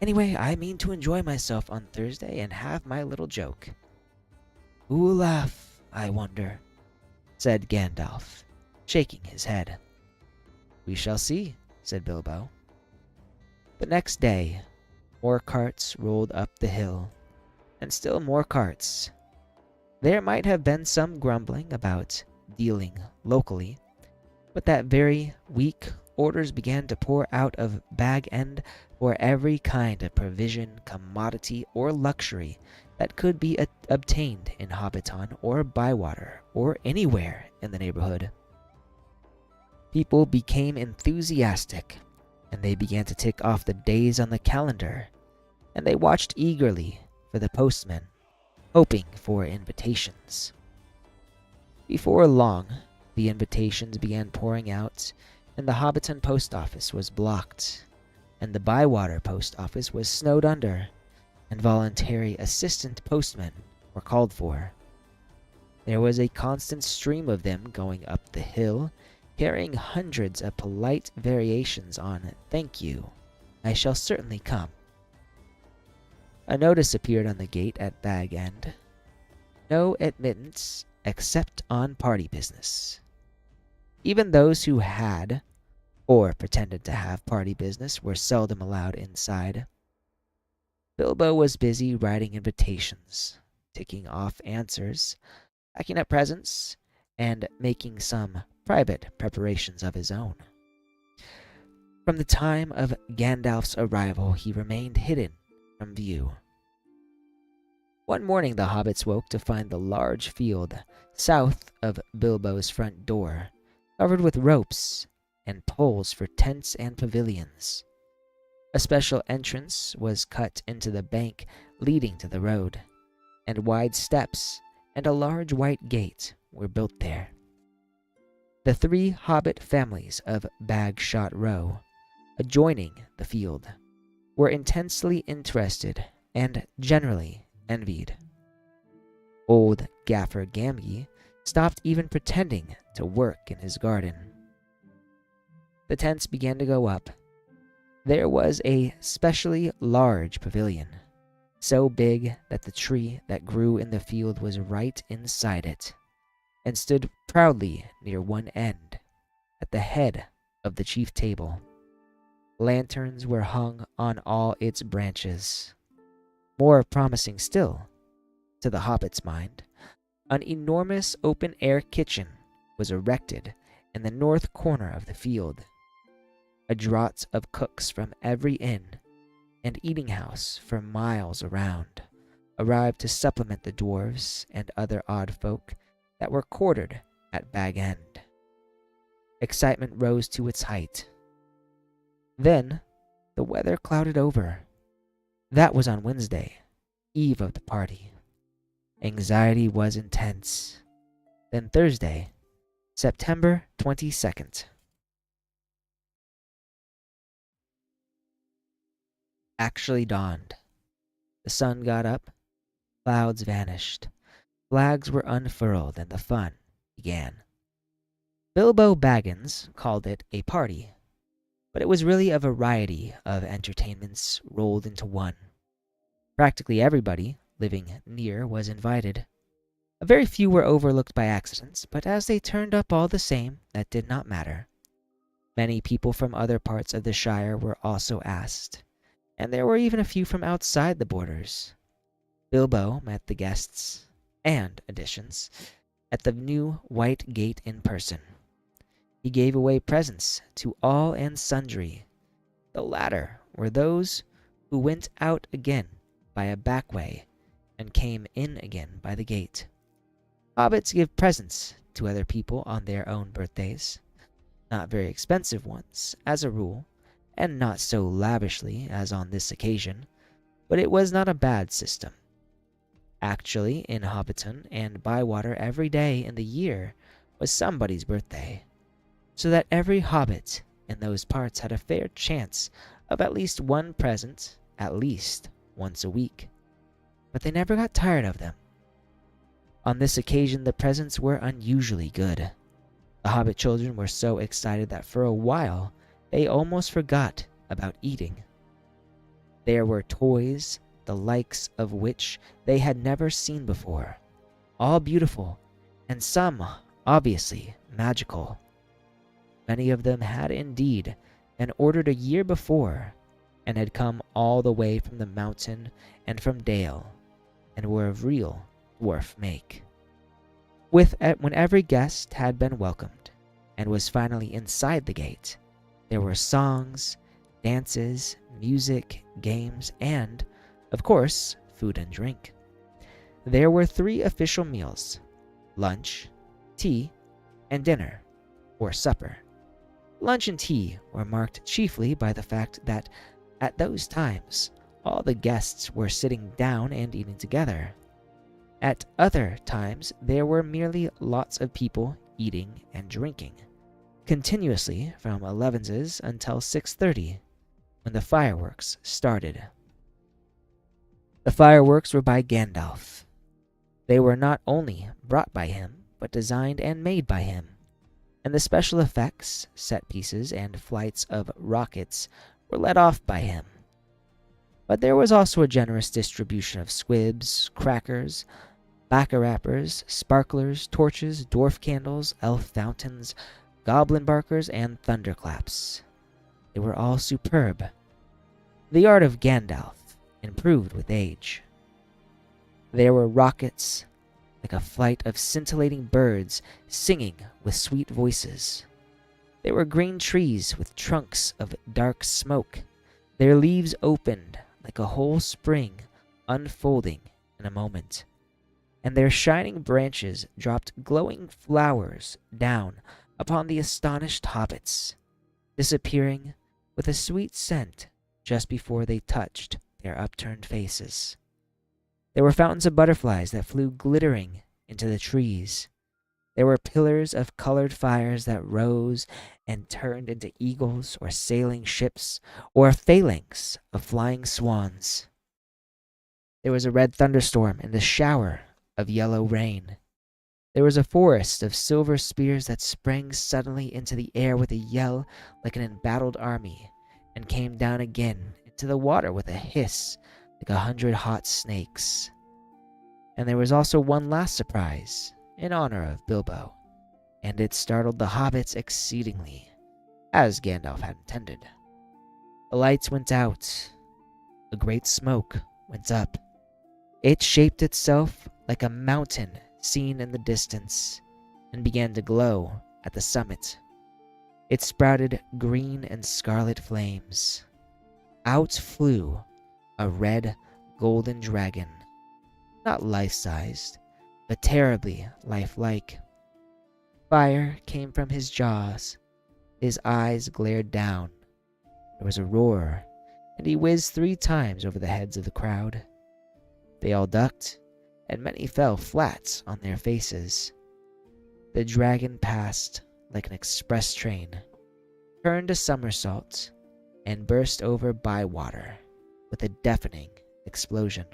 Anyway, I mean to enjoy myself on Thursday and have my little joke." "Who will laugh, I wonder?" said Gandalf, shaking his head. "We shall see," said Bilbo. The next day, more carts rolled up the hill, and still more carts. There might have been some grumbling about dealing locally, but that very week orders began to pour out of Bag End for every kind of provision, commodity, or luxury that could be obtained in Hobbiton or Bywater or anywhere in the neighborhood. People became enthusiastic, and they began to tick off the days on the calendar, and they watched eagerly for the postman, hoping for invitations. Before long, the invitations began pouring out, and the Hobbiton post office was blocked, and the Bywater post office was snowed under, and voluntary assistant postmen were called for. There was a constant stream of them going up the hill, carrying hundreds of polite variations on "Thank you, I shall certainly come." A notice appeared on the gate at Bag End. No admittance except on party business. Even those who had or pretended to have party business were seldom allowed inside. Bilbo was busy writing invitations, ticking off answers, packing up presents, and making some private preparations of his own. From the time of Gandalf's arrival, he remained hidden from view. One morning, the hobbits woke to find the large field south of Bilbo's front door covered with ropes and poles for tents and pavilions. A special entrance was cut into the bank leading to the road, and wide steps and a large white gate were built there. The three hobbit families of Bagshot Row, adjoining the field, were intensely interested and generally envied. Old Gaffer Gamgee stopped even pretending to work in his garden. The tents began to go up. There was a specially large pavilion, so big that the tree that grew in the field was right inside it, and stood proudly near one end, at the head of the chief table. Lanterns were hung on all its branches. More promising still, to the hobbit's mind, an enormous open-air kitchen was erected in the north corner of the field. A draught of cooks from every inn and eating house for miles around arrived to supplement the dwarves and other odd folk that were quartered at Bag End. Excitement rose to its height. Then the weather clouded over. That was on Wednesday, eve of the party. Anxiety was intense. Then Thursday, September 22nd. Actually dawned. The sun got up, clouds vanished, flags were unfurled, and the fun began. Bilbo Baggins called it a party, but it was really a variety of entertainments rolled into one. Practically everybody living near was invited. A very few were overlooked by accidents, but as they turned up all the same, that did not matter. Many people from other parts of the Shire were also asked, and there were even a few from outside the borders. Bilbo met the guests and additions at the new White Gate in person. He gave away presents to all and sundry. The latter were those who went out again by a back way and came in again by the gate. Hobbits give presents to other people on their own birthdays. Not very expensive ones, as a rule, and not so lavishly as on this occasion, but it was not a bad system. Actually, in Hobbiton and Bywater every day in the year was somebody's birthday, so that every hobbit in those parts had a fair chance of at least one present at least once a week. But they never got tired of them. On this occasion, the presents were unusually good. The hobbit children were so excited that for a while they almost forgot about eating. There were toys, the likes of which they had never seen before, all beautiful, and some obviously magical. Many of them had indeed been ordered a year before, and had come all the way from the mountain and from Dale, and were of real dwarf make. When every guest had been welcomed, and was finally inside the gate, there were songs, dances, music, games, and, of course, food and drink. There were 3 official meals: lunch, tea, and dinner, or supper. Lunch and tea were marked chiefly by the fact that, at those times, all the guests were sitting down and eating together. At other times, there were merely lots of people eating and drinking, continuously from 11s until 6:30, when the fireworks started. The fireworks were by Gandalf. They were not only brought by him, but designed and made by him, and the special effects, set pieces, and flights of rockets were let off by him. But there was also a generous distribution of squibs, crackers, bacca wrappers, sparklers, torches, dwarf candles, elf fountains, goblin barkers, and thunderclaps. They were all superb. The art of Gandalf improved with age. There were rockets, like a flight of scintillating birds singing with sweet voices. There were green trees with trunks of dark smoke, their leaves opened like a whole spring unfolding in a moment, and their shining branches dropped glowing flowers down upon the astonished hobbits, disappearing with a sweet scent just before they touched their upturned faces. There were fountains of butterflies that flew glittering into the trees. There were pillars of colored fires that rose and turned into eagles or sailing ships or a phalanx of flying swans. There was a red thunderstorm and a shower of yellow rain. There was a forest of silver spears that sprang suddenly into the air with a yell like an embattled army and came down again into the water with a hiss like 100 hot snakes. And there was also one last surprise in honor of Bilbo, and it startled the hobbits exceedingly, as Gandalf had intended. The lights went out. A great smoke went up. It shaped itself like a mountain seen in the distance and began to glow at the summit. It sprouted green and scarlet flames. Out flew a red golden dragon, not life-sized, but terribly lifelike. Fire came from his jaws. His eyes glared down. There was a roar, and he whizzed 3 times over the heads of the crowd. They all ducked, and many fell flat on their faces. The dragon passed like an express train, turned a somersault, and burst over Bywater with a deafening explosion.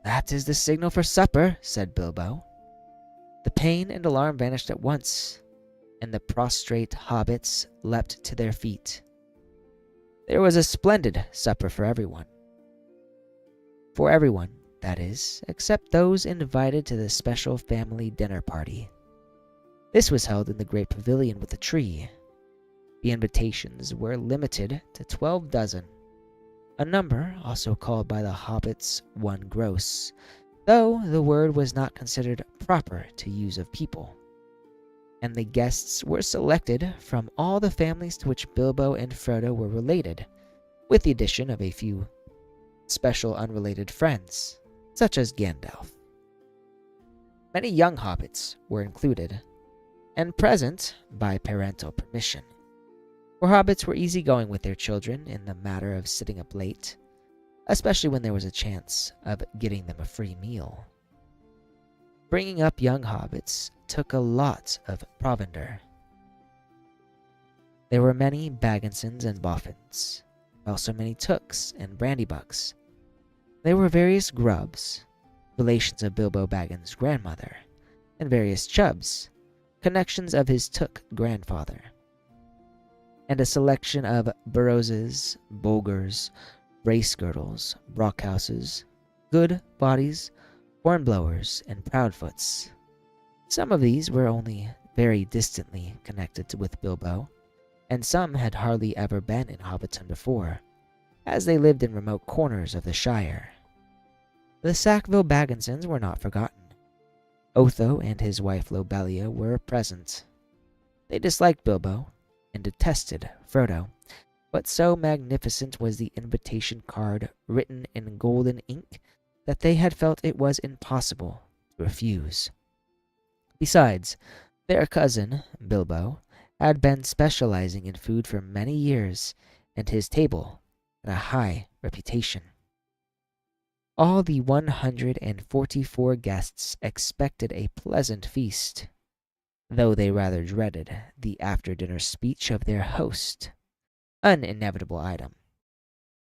"That is the signal for supper," said Bilbo. The pain and alarm vanished at once, and the prostrate hobbits leapt to their feet. There was a splendid supper for everyone. For everyone, that is, except those invited to the special family dinner party. This was held in the great pavilion with a tree. The invitations were limited to 12 dozen, a number also called by the hobbits 1 gross, though the word was not considered proper to use of people. And the guests were selected from all the families to which Bilbo and Frodo were related, with the addition of a few special unrelated friends, such as Gandalf. Many young hobbits were included, and present by parental permission, for hobbits were easygoing with their children in the matter of sitting up late, especially when there was a chance of getting them a free meal. Bringing up young hobbits took a lot of provender. There were many Bagginsons and Boffins, also many Tooks and Brandybucks. There were various Grubbs, relations of Bilbo Baggins' grandmother, and various Chubbs, connections of his Took grandfather, and a selection of Burrowses, Bolgers, Bracegirdles, Brockhouses, Good Bodies, Hornblowers, and Proudfoots. Some of these were only very distantly connected with Bilbo, and some had hardly ever been in Hobbiton before, as they lived in remote corners of the Shire. The Sackville Bagginsons were not forgotten. Otho and his wife Lobelia were present. They disliked Bilbo and detested Frodo, but so magnificent was the invitation card written in golden ink that they had felt it was impossible to refuse. Besides, their cousin, Bilbo, had been specializing in food for many years, and his table had a high reputation. All the 144 guests expected a pleasant feast, though they rather dreaded the after-dinner speech of their host, an inevitable item.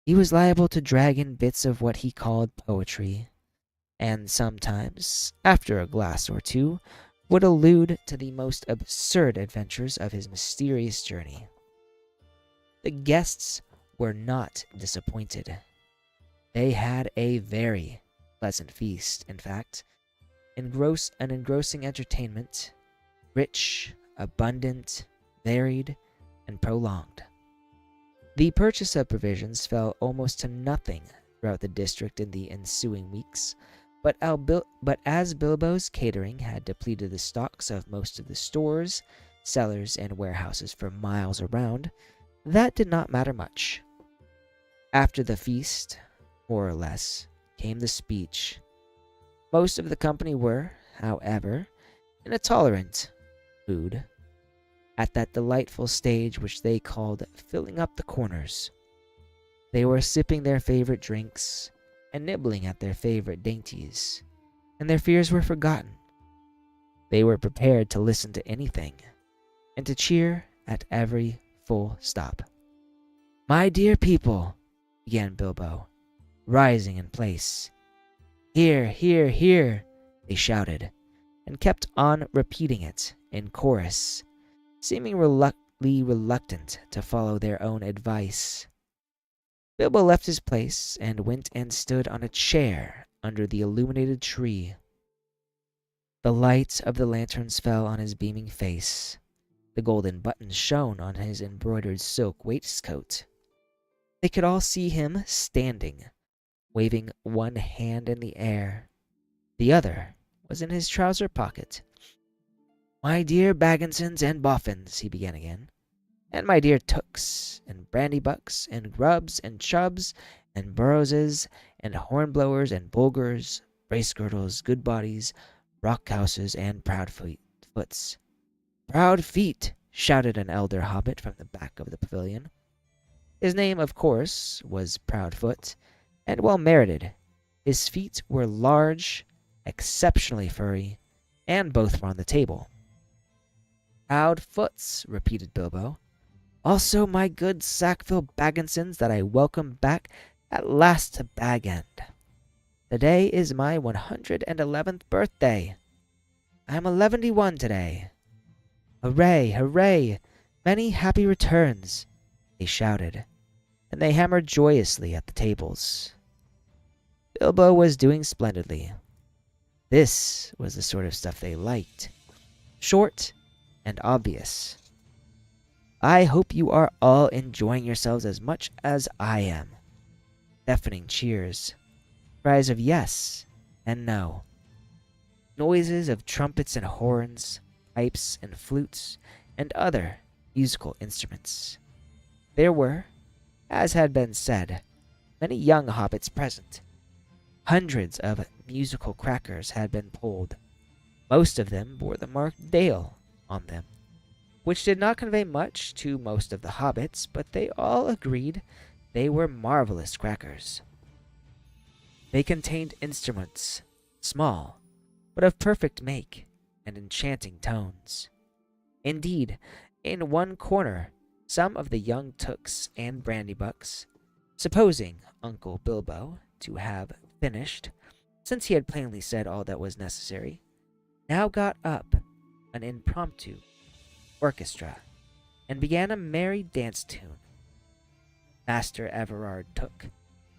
He was liable to drag in bits of what he called poetry, and sometimes, after a glass or two, would allude to the most absurd adventures of his mysterious journey. The guests were not disappointed. They had a very pleasant feast, in fact, an engrossing entertainment, rich abundant, varied, and prolonged. The purchase of provisions fell almost to nothing throughout the district in the ensuing weeks, but as Bilbo's catering had depleted the stocks of most of the stores, cellars, and warehouses for miles around, that did not matter much. After the feast, more or less, came the speech. Most of the company were, however, in a tolerant mood, at that delightful stage which they called filling up the corners. They were sipping their favorite drinks and nibbling at their favorite dainties, and their fears were forgotten. They were prepared to listen to anything, and to cheer at every full stop. "My dear people," began Bilbo, rising in place. "Hear, hear, hear," they shouted, and kept on repeating it in chorus, seeming reluctant to follow their own advice. Bilbo left his place and went and stood on a chair under the illuminated tree. The light of the lanterns fell on his beaming face. The golden buttons shone on his embroidered silk waistcoat. They could all see him standing, waving one hand in the air. The other was in his trouser pocket. "My dear Bagginsons and Boffins," he began again, "and my dear Tooks, and Brandybucks, and Grubbs, and Chubbs, and Burrowses, and Hornblowers, and Bulgers, Bracegirdles, Goodbodies, Rockhouses, and Proudfoots." "Proud feet!" shouted an elder hobbit from the back of the pavilion. His name, of course, was Proudfoot, and well merited. His feet were large, exceptionally furry, and both were on the table. "Proudfoots," repeated Bilbo. "Also my good Sackville Bagginsons that I welcome back at last to Bag End. Today is my 111th birthday. I am 111 today. Hooray, hooray! Many happy returns!" they shouted, and they hammered joyously at the tables. Bilbo was doing splendidly. This was the sort of stuff they liked. Short and obvious. "I hope you are all enjoying yourselves as much as I am." Deafening cheers. Cries of yes and no. Noises of trumpets and horns, pipes and flutes, and other musical instruments. There were, as had been said, many young hobbits present. Hundreds of musical crackers had been pulled. Most of them bore the mark Dale on them, which did not convey much to most of the hobbits, but they all agreed they were marvelous crackers. They contained instruments, small, but of perfect make and enchanting tones. Indeed, in one corner, some of the young Tooks and Brandybucks, supposing Uncle Bilbo to have finished, since he had plainly said all that was necessary, now got up an impromptu orchestra and began a merry dance tune. Master Everard Took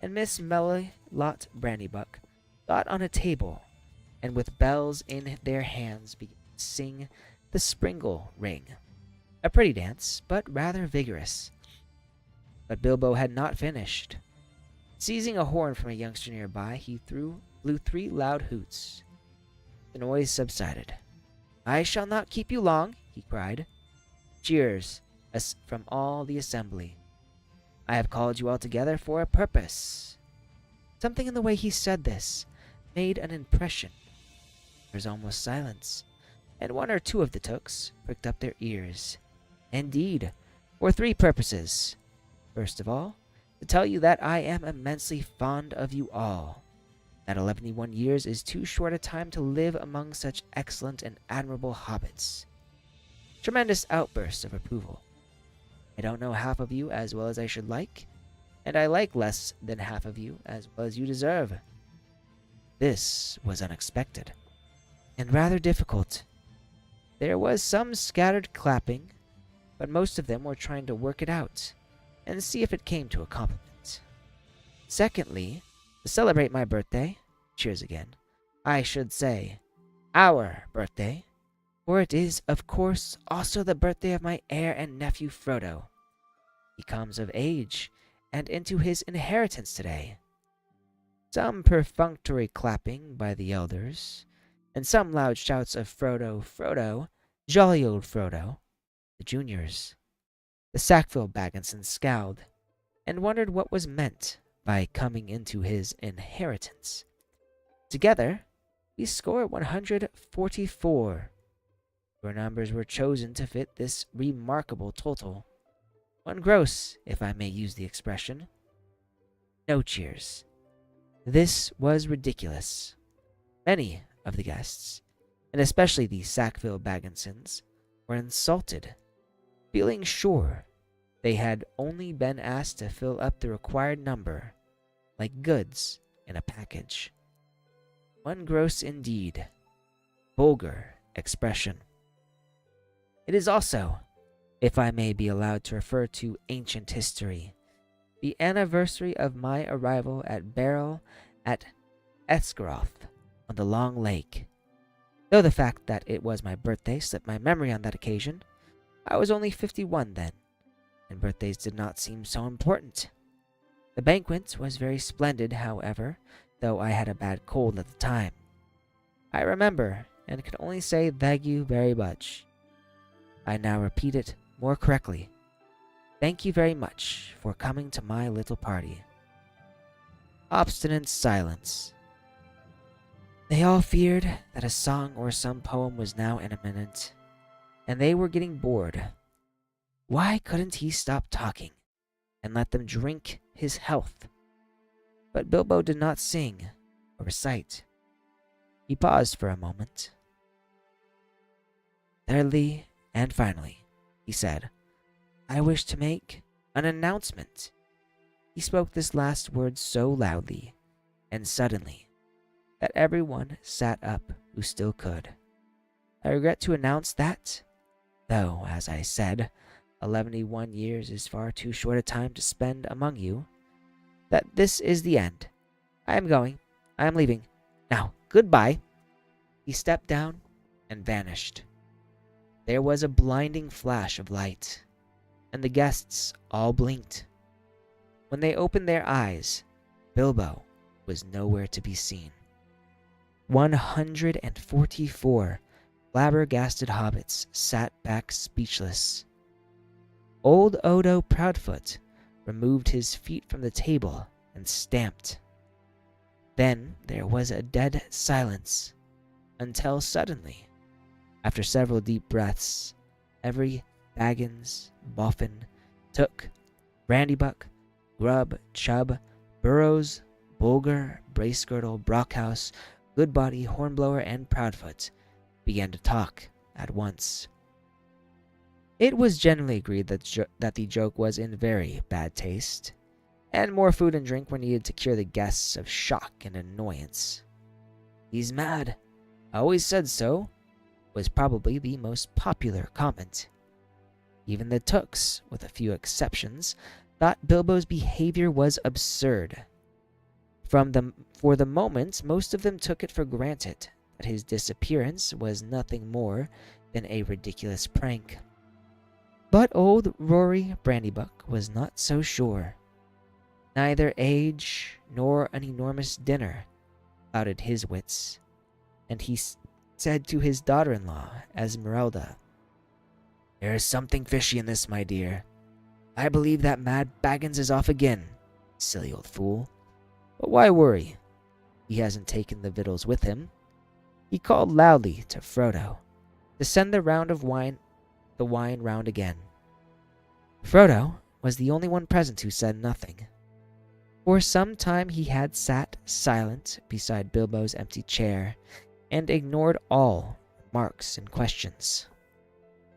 and Miss Melilot Brandybuck got on a table, and with bells in their hands began to sing the Springle Ring, a pretty dance, but rather vigorous. But Bilbo had not finished. Seizing a horn from a youngster nearby, he blew 3 loud hoots. The noise subsided. "I shall not keep you long," he cried. Cheers from all the assembly. "I have called you all together for a purpose." Something in the way he said this made an impression. There was almost silence, and 1 or 2 of the Tooks pricked up their ears. "Indeed, for 3 purposes. First of all, to tell you that I am immensely fond of you all. That 111 years is too short a time to live among such excellent and admirable hobbits." Tremendous outburst of approval. "I don't know half of you as well as I should like, and I like less than half of you as well as you deserve." This was unexpected, and rather difficult. There was some scattered clapping, but most of them were trying to work it out and see if it came to a compliment. Secondly, to celebrate my birthday, cheers again, I should say, our birthday, for it is, of course, also the birthday of my heir and nephew Frodo. He comes of age and into his inheritance today. Some perfunctory clapping by the elders, and some loud shouts of Frodo, Frodo, jolly old Frodo, the juniors. The Sackville Bagginson scowled, and wondered what was meant by coming into his inheritance. Together, we score 144. Your numbers were chosen to fit this remarkable total. One gross, if I may use the expression. No cheers. This was ridiculous. Many of the guests, and especially the Sackville Bagginsons, were insulted, feeling sure they had only been asked to fill up the required number, like goods in a package. One gross indeed. Vulgar expression. It is also, if I may be allowed to refer to ancient history, the anniversary of my arrival at Barrel at Esgaroth on the Long Lake. Though the fact that it was my birthday slipped my memory on that occasion, I was only 51 then, and birthdays did not seem so important. The banquet was very splendid, however, though I had a bad cold at the time. I remember, and can only say thank you very much. I now repeat it more correctly. Thank you very much for coming to my little party. Obstinate silence. They all feared that a song or some poem was now imminent, and they were getting bored. Why couldn't he stop talking and let them drink his health? But Bilbo did not sing or recite. He paused for a moment. Thirdly, and finally, he said, I wish to make an announcement. He spoke this last word so loudly and suddenly that everyone sat up who still could. I regret to announce that, though, as I said, 11 years is far too short a time to spend among you, that this is the end. I am going. I am leaving. Now, goodbye. He stepped down and vanished. There was a blinding flash of light, and the guests all blinked. When they opened their eyes, Bilbo was nowhere to be seen. 144 flabbergasted hobbits sat back speechless. Old Odo Proudfoot removed his feet from the table and stamped. Then there was a dead silence, until suddenly, after several deep breaths, every Baggins, Boffin, Took, Brandybuck, Grubb, Chubb, Burrows, Bulger, Bracegirdle, Brockhouse, Goodbody, Hornblower, and Proudfoot began to talk at once. It was generally agreed that the joke was in very bad taste, and more food and drink were needed to cure the guests of shock and annoyance. He's mad. I always said so, was probably the most popular comment. Even the Tooks, with a few exceptions, thought Bilbo's behavior was absurd. For the moment, most of them took it for granted that his disappearance was nothing more than a ridiculous prank. But old Rory Brandybuck was not so sure. Neither age nor an enormous dinner clouded his wits, and he said to his daughter-in-law, Esmeralda, There is something fishy in this, my dear. I believe that mad Baggins is off again, silly old fool. But why worry? He hasn't taken the victuals with him. He called loudly to Frodo to send the wine round again. Frodo was the only one present who said nothing. For some time he had sat silent beside Bilbo's empty chair and ignored all remarks and questions.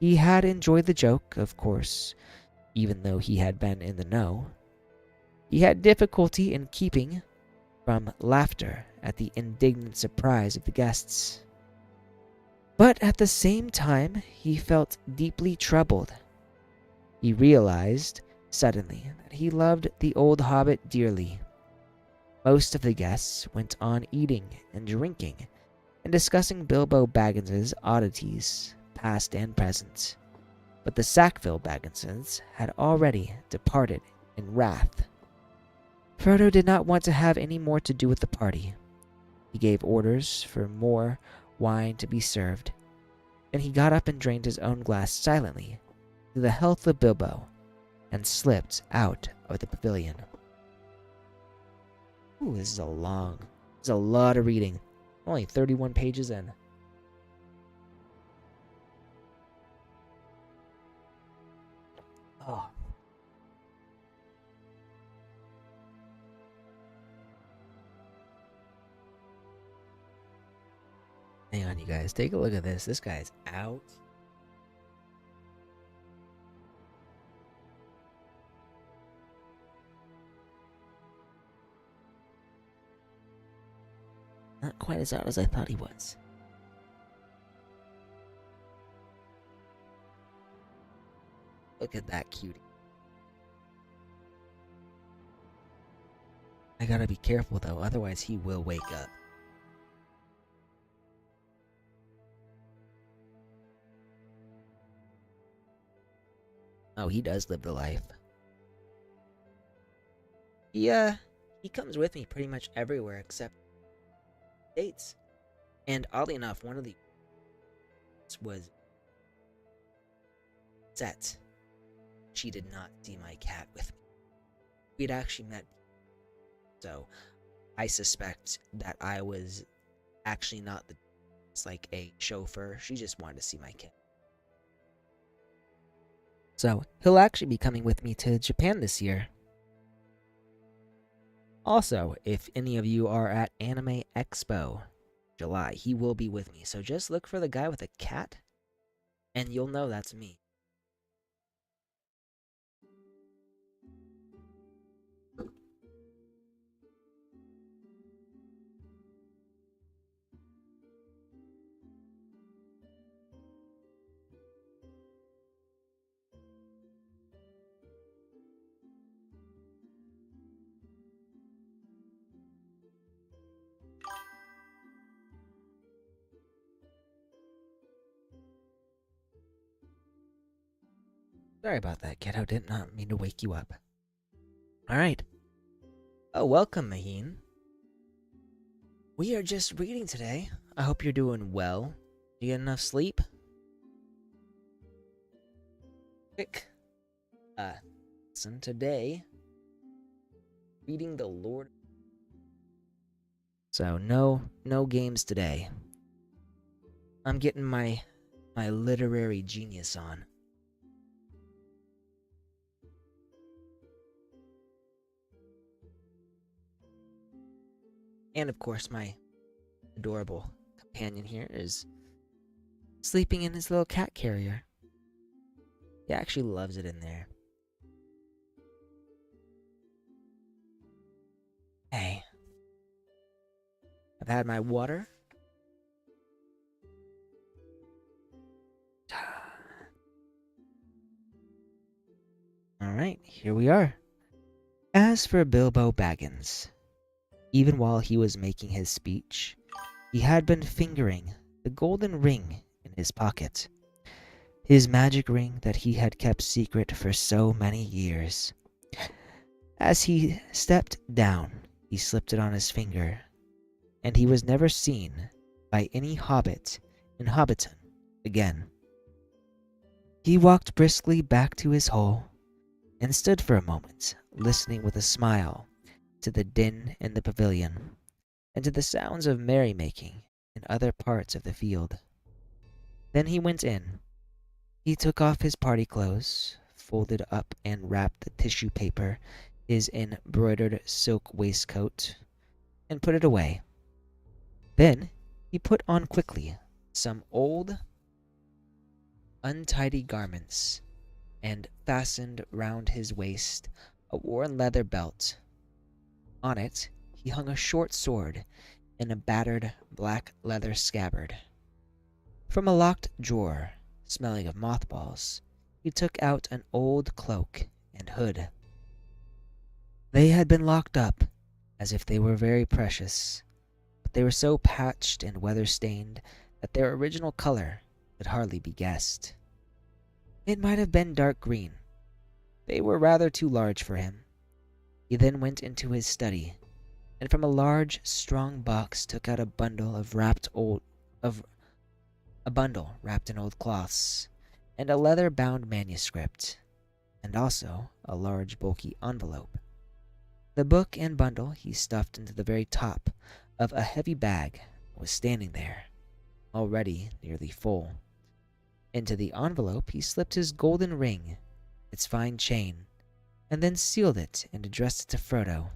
He had enjoyed the joke, of course, even though he had been in the know. He had difficulty in keeping from laughter at the indignant surprise of the guests. But at the same time, he felt deeply troubled. He realized suddenly that he loved the old hobbit dearly. Most of the guests went on eating and drinking and discussing Bilbo Baggins's oddities, past and present. But the Sackville Bagginses had already departed in wrath. Frodo did not want to have any more to do with the party. He gave orders for more wine to be served, and he got up and drained his own glass silently to the health of Bilbo and slipped out of the pavilion. Ooh, this is a lot of reading. Only 31 pages in. Oh. Hang on, you guys. Take a look at this. This guy's out. Not quite as out as I thought he was. Look at that cutie. I gotta be careful though, otherwise he will wake up. Oh, he does live the life. He comes with me pretty much everywhere except dates. And oddly enough, one of the was set. She did not see my cat with me. We'd actually met, so I suspect that I was actually not the. It's like a chauffeur. She just wanted to see my cat. So he'll actually be coming with me to Japan this year. Also, if any of you are at Anime Expo July, he will be with me. So just look for the guy with a cat, and you'll know that's me. Sorry about that, kiddo. Did not mean to wake you up. Alright. Oh, welcome, Maheen. We are just reading today. I hope you're doing well. Did you get enough sleep? Quick. Listen, today, reading the Lord. So, no games today. I'm getting my literary genius on. And of course, my adorable companion here is sleeping in his little cat carrier. He actually loves it in there. Hey. I've had my water. Alright, here we are. As for Bilbo Baggins, even while he was making his speech, he had been fingering the golden ring in his pocket. His magic ring that he had kept secret for so many years. As he stepped down, he slipped it on his finger, and he was never seen by any hobbit in Hobbiton again. He walked briskly back to his hole and stood for a moment, listening with a smile to the din in the pavilion and to the sounds of merrymaking in other parts of the field. Then he went in. He took off his party clothes, folded up and wrapped the tissue paper his embroidered silk waistcoat, and put it away. Then he put on quickly some old, untidy garments and fastened round his waist a worn leather belt. On it he hung a short sword in a battered black leather scabbard. From a locked drawer, smelling of mothballs, he took out an old cloak and hood. They had been locked up as if they were very precious, but they were so patched and weather-stained that their original color could hardly be guessed. It might have been dark green. They were rather too large for him. He then went into his study, and from a large, strong box took out a bundle wrapped in old cloths, and a leather-bound manuscript, and also a large, bulky envelope. The book and bundle he stuffed into the very top of a heavy bag that was standing there, already nearly full. Into the envelope he slipped his golden ring, its fine chain, and then sealed it and addressed it to Frodo.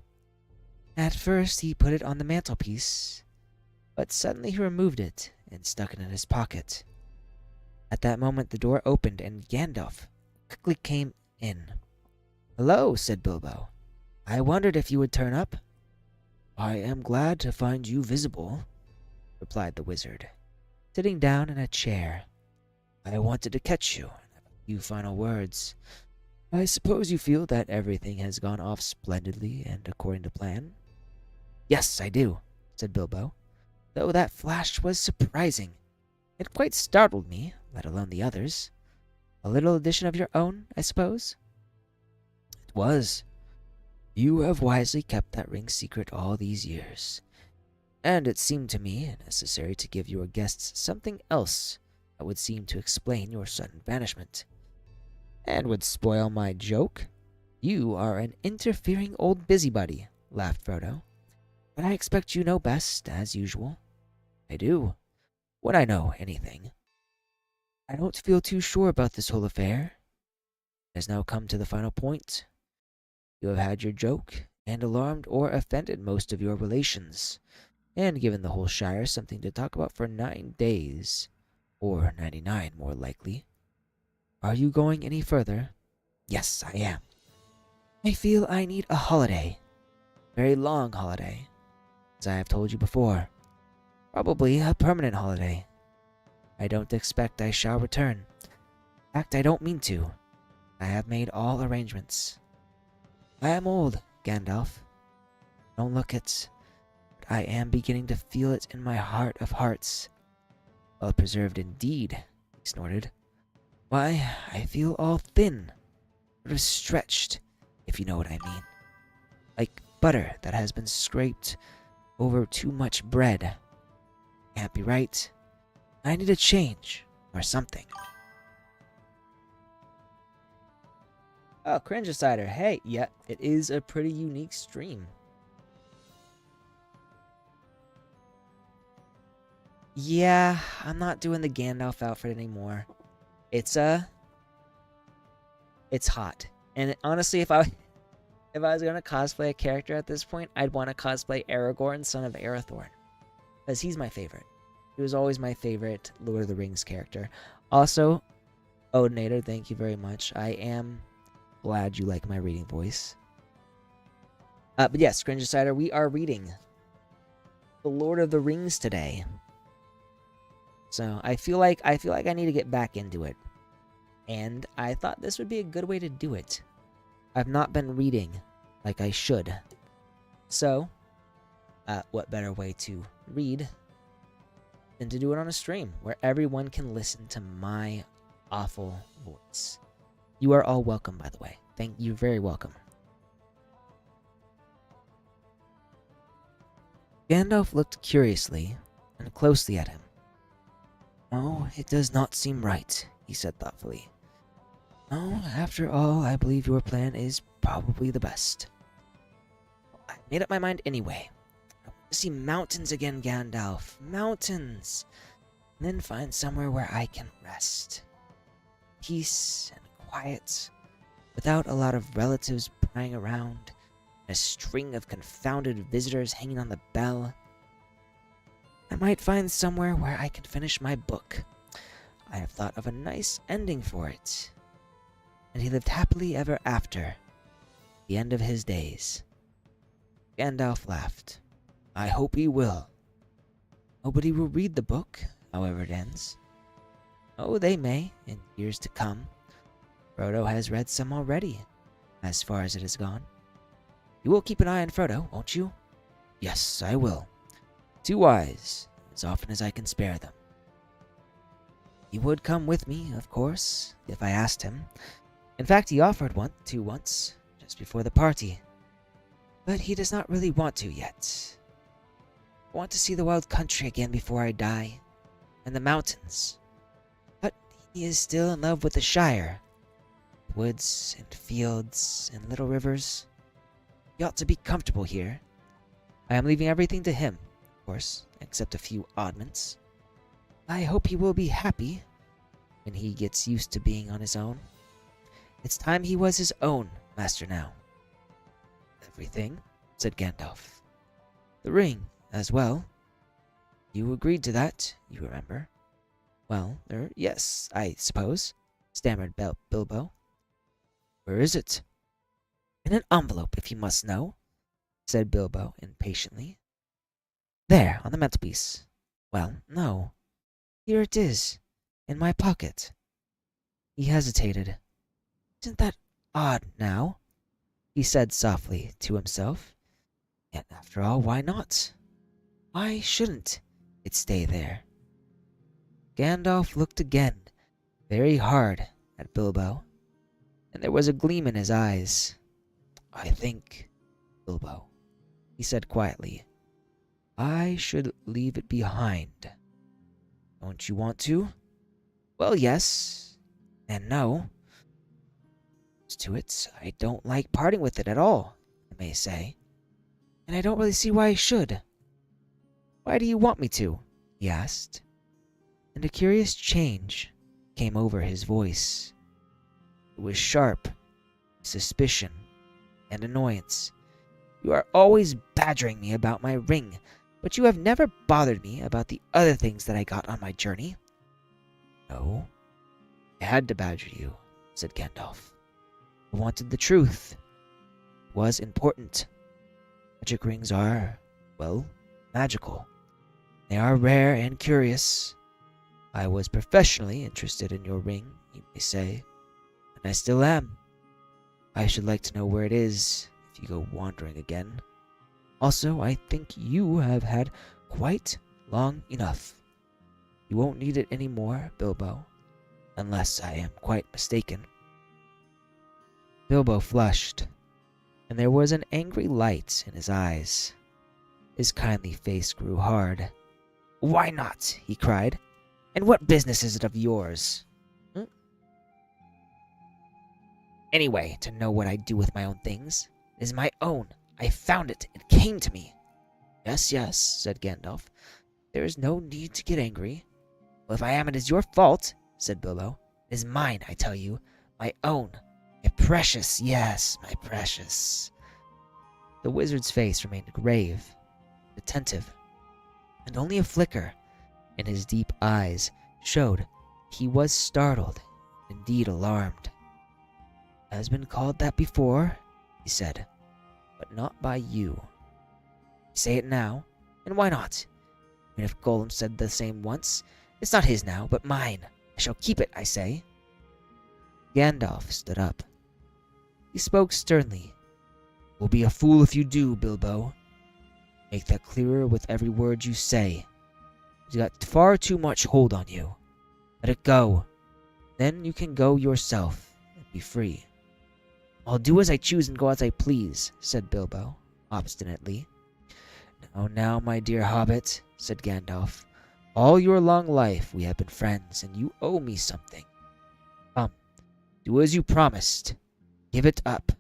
At first he put it on the mantelpiece, but suddenly he removed it and stuck it in his pocket. At that moment the door opened and Gandalf quickly came in. "Hello," said Bilbo. "I wondered if you would turn up." "I am glad to find you visible," replied the wizard, sitting down in a chair. "I wanted to catch you and have a few final words. I suppose you feel that everything has gone off splendidly and according to plan?" "Yes, I do," said Bilbo, "though that flash was surprising. It quite startled me, let alone the others. A little addition of your own, I suppose?" "It was. You have wisely kept that ring secret all these years, and it seemed to me necessary to give your guests something else that would seem to explain your sudden vanishment." "And would spoil my joke? You are an interfering old busybody," laughed Frodo. "But I expect you know best, as usual." "I do, when I know anything. I don't feel too sure about this whole affair. It has now come to the final point. You have had your joke, and alarmed or offended most of your relations, and given the whole Shire something to talk about for 9 days, or 99 more likely. Are you going any further?" "Yes, I am. I feel I need a holiday. Very long holiday, as I have told you before. Probably a permanent holiday. I don't expect I shall return. In fact, I don't mean to. I have made all arrangements. I am old, Gandalf. Don't look it, but I am beginning to feel it in my heart of hearts. Well preserved indeed," he snorted. "Why, I feel all thin, sort of stretched, if you know what I mean. Like butter that has been scraped over too much bread. Can't be right. I need a change, or something." Oh, Cringe Decider. Hey, yeah, it is a pretty unique stream. Yeah, I'm not doing the Gandalf outfit anymore. It's hot. And honestly, if I was gonna cosplay a character at this point, I'd want to cosplay Aragorn, son of Arathorn, because he's my favorite. He was always my favorite Lord of the Rings character. Also, Odinator, thank you very much. I am glad you like my reading voice. But yes, Cringe Decider, we are reading The Lord of the Rings today. So I feel like I need to get back into it. And I thought this would be a good way to do it. I've not been reading like I should. So, what better way to read than to do it on a stream where everyone can listen to my awful voice. You are all welcome, by the way. Thank you, very welcome. Gandalf looked curiously and closely at him. "Oh, it does not seem right," he said thoughtfully. "No, after all, I believe your plan is probably the best. I made up my mind anyway. I want to see mountains again, Gandalf. Mountains! And then find somewhere where I can rest. Peace and quiet, without a lot of relatives prying around, and a string of confounded visitors hanging on the bell. I might find somewhere where I can finish my book. I have thought of a nice ending for it." And he lived happily ever after, the end of his days. Gandalf laughed. "I hope he will. Nobody will read the book, however it ends. Oh, they may, in years to come. Frodo has read some already, as far as it has gone. You will keep an eye on Frodo, won't you?" "Yes, I will. Too wise, as often as I can spare them. He would come with me, of course, if I asked him. In fact, he offered to once, just before the party. But he does not really want to yet. I want to see the wild country again before I die, and the mountains. But he is still in love with the Shire. Woods and fields and little rivers. He ought to be comfortable here. I am leaving everything to him, of course, except a few oddments. I hope he will be happy when he gets used to being on his own. It's time he was his own master now. Everything, said Gandalf. The ring, as well. You agreed to that, you remember. Well, yes, I suppose, stammered Bilbo. Where is it? In an envelope, if you must know, said Bilbo impatiently. There, on the mantelpiece. Well, no. Here it is, in my pocket. He hesitated. Isn't that odd, now? He said softly to himself. Yet, after all, why not? Why shouldn't it stay there? Gandalf looked again, very hard at Bilbo, and there was a gleam in his eyes. I think, Bilbo, he said quietly, I should leave it behind. Don't you want to? Well, yes, and no. As to it, I don't like parting with it at all, I may say, and I don't really see why I should. Why do you want me to? He asked, and a curious change came over his voice. It was sharp, suspicion, and annoyance. You are always badgering me about my ring, but you have never bothered me about the other things that I got on my journey. No, I had to badger you, said Gandalf. I wanted the truth. It was important. Magic rings are, well, magical. They are rare and curious. I was professionally interested in your ring, you may say, and I still am. I should like to know where it is if you go wandering again. Also, I think you have had quite long enough. You won't need it anymore, Bilbo, unless I am quite mistaken. Bilbo flushed, and there was an angry light in his eyes. His kindly face grew hard. Why not? He cried. And what business is it of yours? Anyway, to know what I do with my own things. It is my own. I found it. It came to me. Yes, yes, said Gandalf. There is no need to get angry. Well, if I am, it is your fault, said Bilbo. It is mine, I tell you. My own. My precious, yes, my precious. The wizard's face remained grave, attentive, and only a flicker in his deep eyes showed he was startled, indeed alarmed. Has been called that before, he said, but not by you. Say it now, and why not? Even if Gollum said the same once, it's not his now, but mine. I shall keep it, I say. Gandalf stood up. He spoke sternly. Will be a fool if you do, Bilbo. Make that clearer with every word you say. It's got far too much hold on you. Let it go. Then you can go yourself and be free. I'll do as I choose and go as I please, said Bilbo, obstinately. Now, my dear hobbit, said Gandalf. All your long life we have been friends, and you owe me something. Come, do as you promised. Give it up.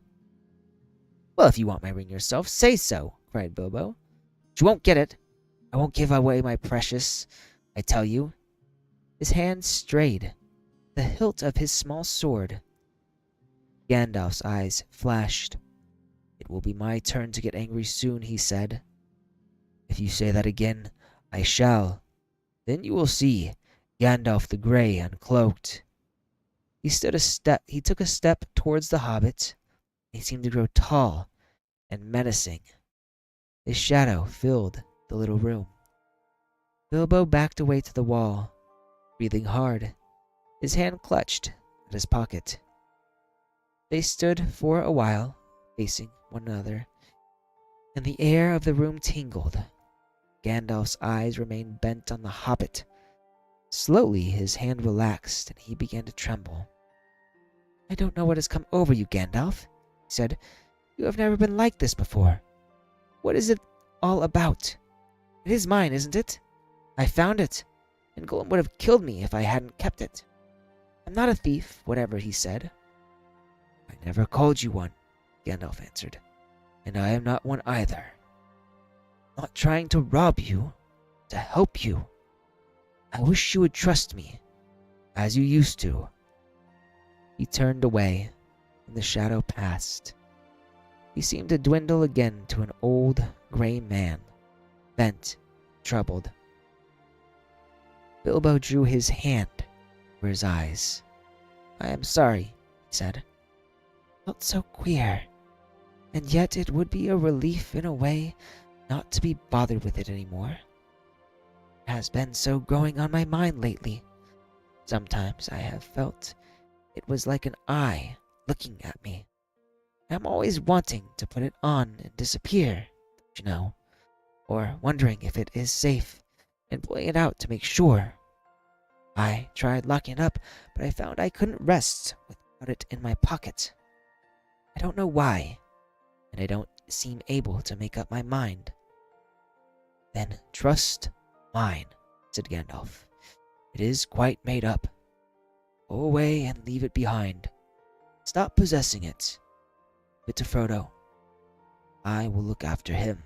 Well, if you want my ring yourself, say so, cried Bilbo. But you won't get it. I won't give away my precious, I tell you. His hand strayed, the hilt of his small sword. Gandalf's eyes flashed. It will be my turn to get angry soon, he said. If you say that again, I shall. Then you will see Gandalf the Grey uncloaked. He took a step towards the hobbit. He seemed to grow tall and menacing. His shadow filled the little room. Bilbo backed away to the wall, breathing hard, his hand clutched at his pocket. They stood for a while, facing one another, and the air of the room tingled. Gandalf's eyes remained bent on the hobbit. Slowly, his hand relaxed, and he began to tremble. "I don't know what has come over you, Gandalf," he said. "You have never been like this before. What is it all about? It is mine, isn't it? I found it, and Gollum would have killed me if I hadn't kept it. I'm not a thief, whatever he said." "I never called you one," Gandalf answered, "and I am not one either. I'm not trying to rob you, to help you. I wish you would trust me, as you used to." He turned away, and the shadow passed. He seemed to dwindle again to an old, gray man, bent, troubled. Bilbo drew his hand over his eyes. "I am sorry," he said. "It felt so queer, and yet it would be a relief in a way not to be bothered with it anymore. It has been so growing on my mind lately. Sometimes I have felt it was like an eye looking at me. I'm always wanting to put it on and disappear, you know, or wondering if it is safe and pulling it out to make sure. I tried locking it up, but I found I couldn't rest without it in my pocket. I don't know why, and I don't seem able to make up my mind." "Then trust mine," said Gandalf. "It is quite made up. Go away and leave it behind. Stop possessing it. Give it to Frodo. I will look after him."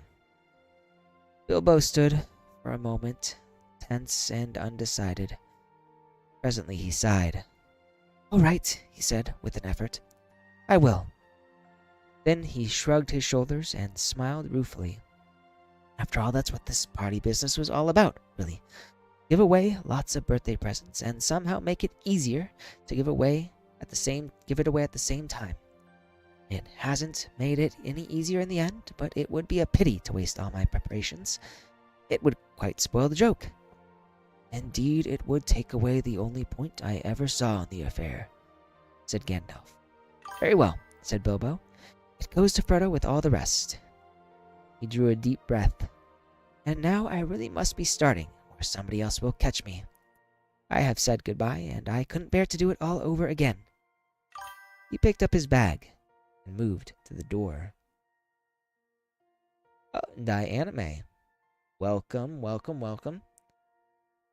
Bilbo stood for a moment, tense and undecided. Presently he sighed. "All right," he said with an effort. "I will." Then he shrugged his shoulders and smiled ruefully. "After all, that's what this party business was all about, really. Give away lots of birthday presents and somehow make it easier to give it away at the same time. It hasn't made it any easier in the end, but it would be a pity to waste all my preparations. It would quite spoil the joke. Indeed, it would take away the only point I ever saw in the affair," said Gandalf. "Very well," said Bilbo. "It goes to Frodo with all the rest." He drew a deep breath. "And now I really must be starting, or somebody else will catch me. I have said goodbye, and I couldn't bear to do it all over again." He picked up his bag and moved to the door. "Oh, Diana May. Welcome, welcome, welcome.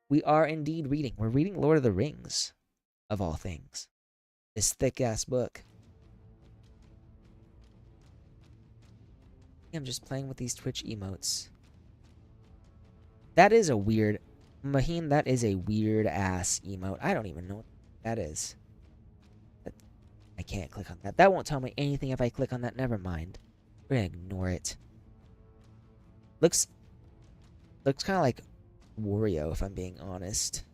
We are indeed reading. We're reading Lord of the Rings, of all things. This thick-ass book. I'm just playing with these Twitch emotes. That is a weird... Maheen, that is a weird-ass emote. I don't even know what that is. I can't click on that. That won't tell me anything if I click on that. Never mind. We're gonna ignore it. Looks kind of like Wario, if I'm being honest.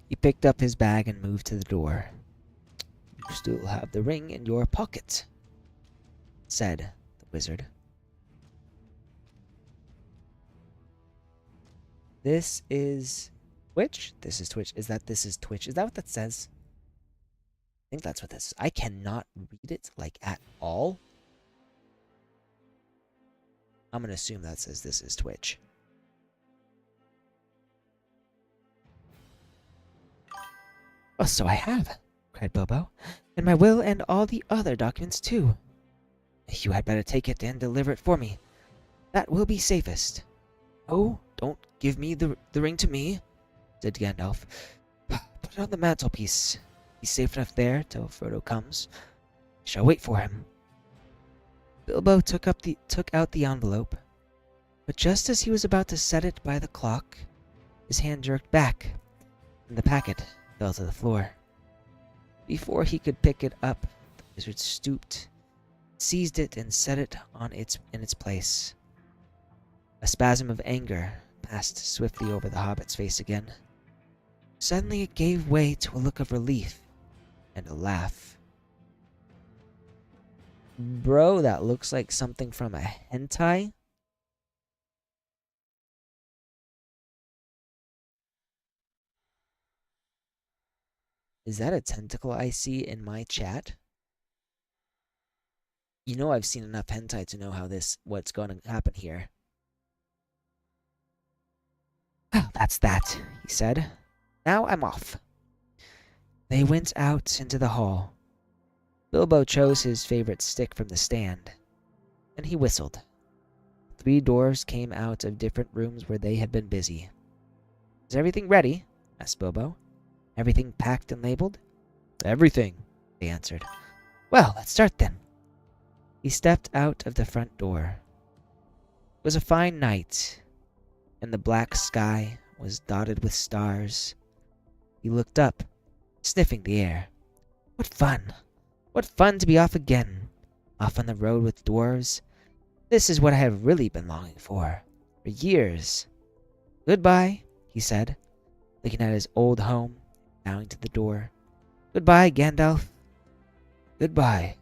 He picked up his bag and moved to the door. "You still have the ring in your pocket," said the wizard. This is Twitch? This is Twitch. This is Twitch? Is that what that says? I think that's what this is. I cannot read it, like, at all. I'm gonna assume that says this is Twitch. "Oh, so I have," cried Bilbo. "And my will and all the other documents, too. You had better take it and deliver it for me. That will be safest." "Oh, don't give me the ring to me," said Gandalf. "Put it on the mantelpiece. He's safe enough there till Frodo comes. I shall wait for him." Bilbo took out the envelope, but just as he was about to set it by the clock, his hand jerked back, and the packet fell to the floor. Before he could pick it up, the wizard stooped, seized it, and set it in its place. A spasm of anger passed swiftly over the hobbit's face again. Suddenly it gave way to a look of relief and a laugh. "Bro, that looks like something from a hentai." Is that a tentacle I see in my chat? You know I've seen enough hentai to know what's going to happen here. Well, that's that, he said. Now I'm off. They went out into the hall. Bilbo chose his favorite stick from the stand, and he whistled. 3 dwarves came out of different rooms where they had been busy. Is everything ready? Asked Bilbo. Everything packed and labeled? Everything, they answered. Well, let's start then. He stepped out of the front door. It was a fine night, and the black sky was dotted with stars. He looked up, sniffing the air. What fun! What fun to be off again, off on the road with dwarves. This is what I have really been longing for years. Goodbye, he said, looking at his old home, bowing to the door. Goodbye, Gandalf. Goodbye,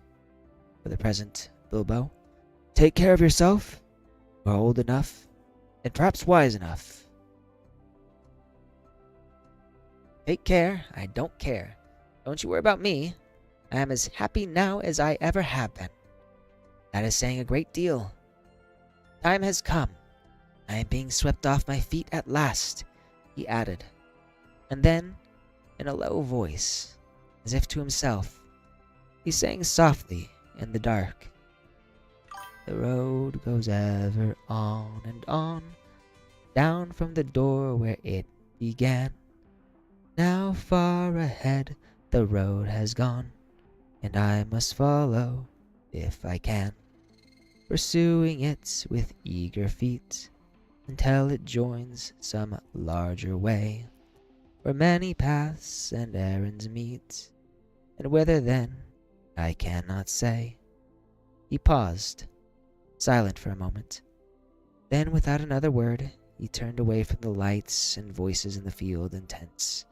for the present, Bilbo. Take care of yourself. You are old enough, and perhaps wise enough. Take care, I don't care. Don't you worry about me. I am as happy now as I ever have been. That is saying a great deal. Time has come. I am being swept off my feet at last, he added. And then, in a low voice, as if to himself, he sang softly in the dark. The road goes ever on and on, down from the door where it began. Now far ahead the road has gone, and I must follow if I can, pursuing it with eager feet until it joins some larger way, where many paths and errands meet, and whither then I cannot say. He paused, silent for a moment. Then, without another word, he turned away from the lights and voices in the field and tents,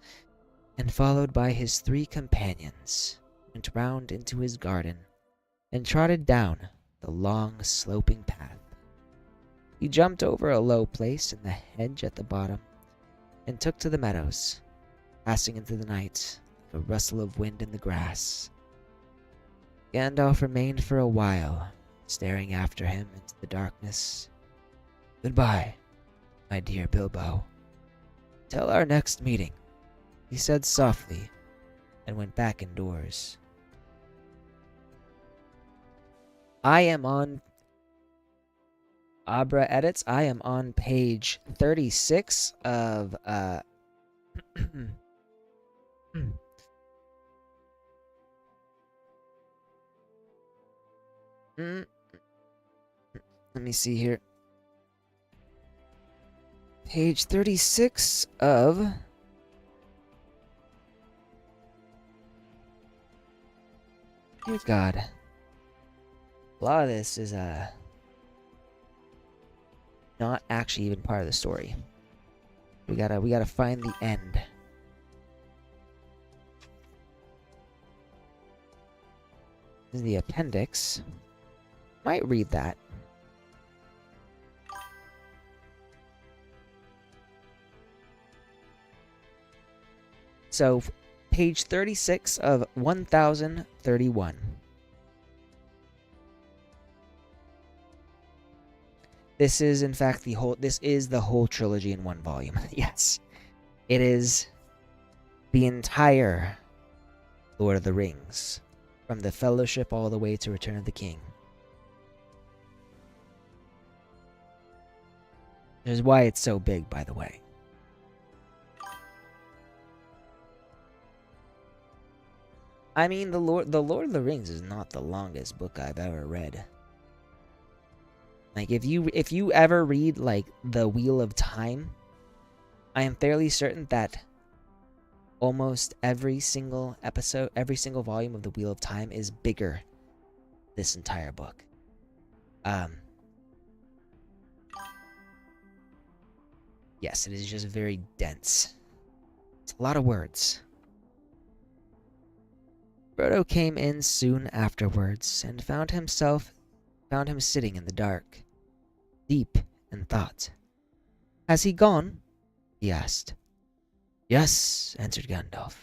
and followed by his 3 companions, went round into his garden, and trotted down the long sloping path. He jumped over a low place in the hedge at the bottom, and took to the meadows, passing into the night like a rustle of wind in the grass. Gandalf remained for a while, staring after him into the darkness. Goodbye, my dear Bilbo. Till our next meeting, he said softly, and went back indoors. I am on Abra Edits. I am on page 36 of let me see here. Page 36 of dear God. A lot of this is not actually even part of the story. We gotta find the end. This is the appendix. Might read that. So, page 36 of 1031. This is, in fact, this is the whole trilogy in one volume. Yes. It is the entire Lord of the Rings, from the Fellowship all the way to Return of the King. Which is why it's so big, by the way. I mean, the Lord of the Rings is not the longest book I've ever read. Like, if you ever read, like, The Wheel of Time, I am fairly certain that almost every single episode, every single volume of The Wheel of Time is bigger than this entire book. Yes, it is just very dense. It's a lot of words. Frodo came in soon afterwards, and found him sitting in the dark, deep in thought. Has he gone? He asked. Yes, answered Gandalf.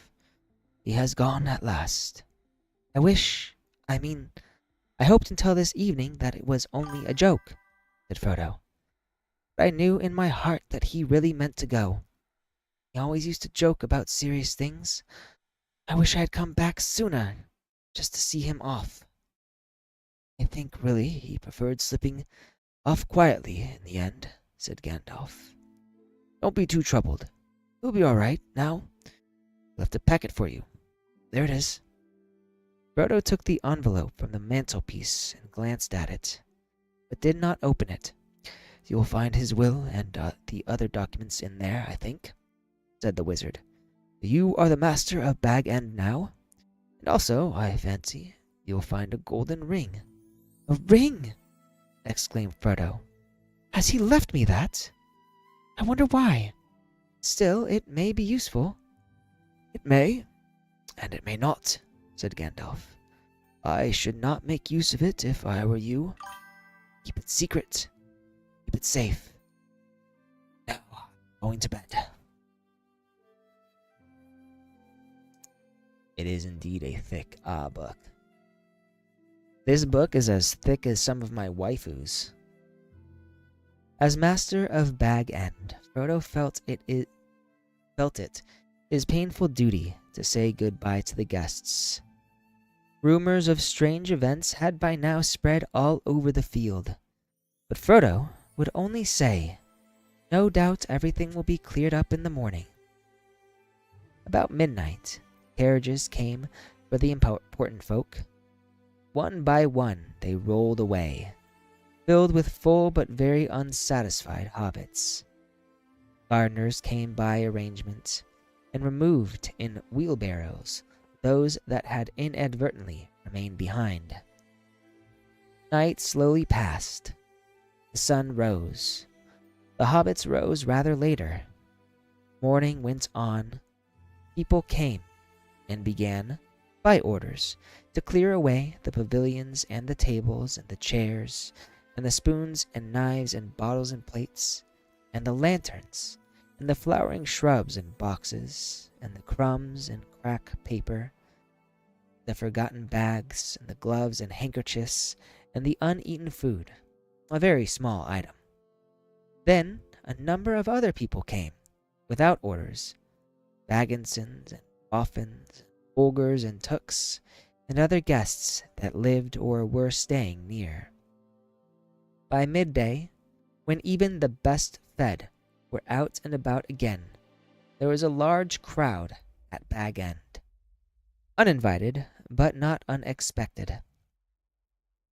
he has gone at last. I hoped until this evening that it was only a joke," said Frodo. "But I knew in my heart that he really meant to go. He always used to joke about serious things. I wish I had come back sooner, just to see him off." "I think really he preferred slipping off quietly in the end," said Gandalf. "Don't be too troubled. He'll be all right now. I left a packet for you. There it is." Frodo took the envelope from the mantelpiece and glanced at it, but did not open it. "You will find his will and the other documents in there, I think," said the wizard. "You are the master of Bag End now, and also, I fancy, you will find a golden ring." "A ring!" exclaimed Frodo. "Has he left me that? I wonder why. Still, it may be useful." "It may, and it may not," said Gandalf. "I should not make use of it if I were you. Keep it secret. Keep it safe. Now, going to bed." It is indeed a thick book. This book is as thick as some of my waifus. As master of Bag End, Frodo felt it his painful duty to say goodbye to the guests. Rumors of strange events had by now spread all over the field, but Frodo would only say, "No doubt everything will be cleared up in the morning." About midnight, carriages came for the important folk. One by one they rolled away, filled with full but very unsatisfied hobbits. Gardeners came by arrangement, and removed in wheelbarrows those that had inadvertently remained behind. Night slowly passed. The sun rose. The hobbits rose rather later. Morning went on. People came and began, by orders, to clear away the pavilions and the tables and the chairs and the spoons and knives and bottles and plates and the lanterns and the flowering shrubs and boxes and the crumbs and crack paper, the forgotten bags and the gloves and handkerchiefs and the uneaten food, a very small item. Then a number of other people came, without orders, Bagginsons and Boffins, Olgers and Tooks, and other guests that lived or were staying near. By midday, when even the best fed were out and about again, there was a large crowd at Bag End. Uninvited, but not unexpected.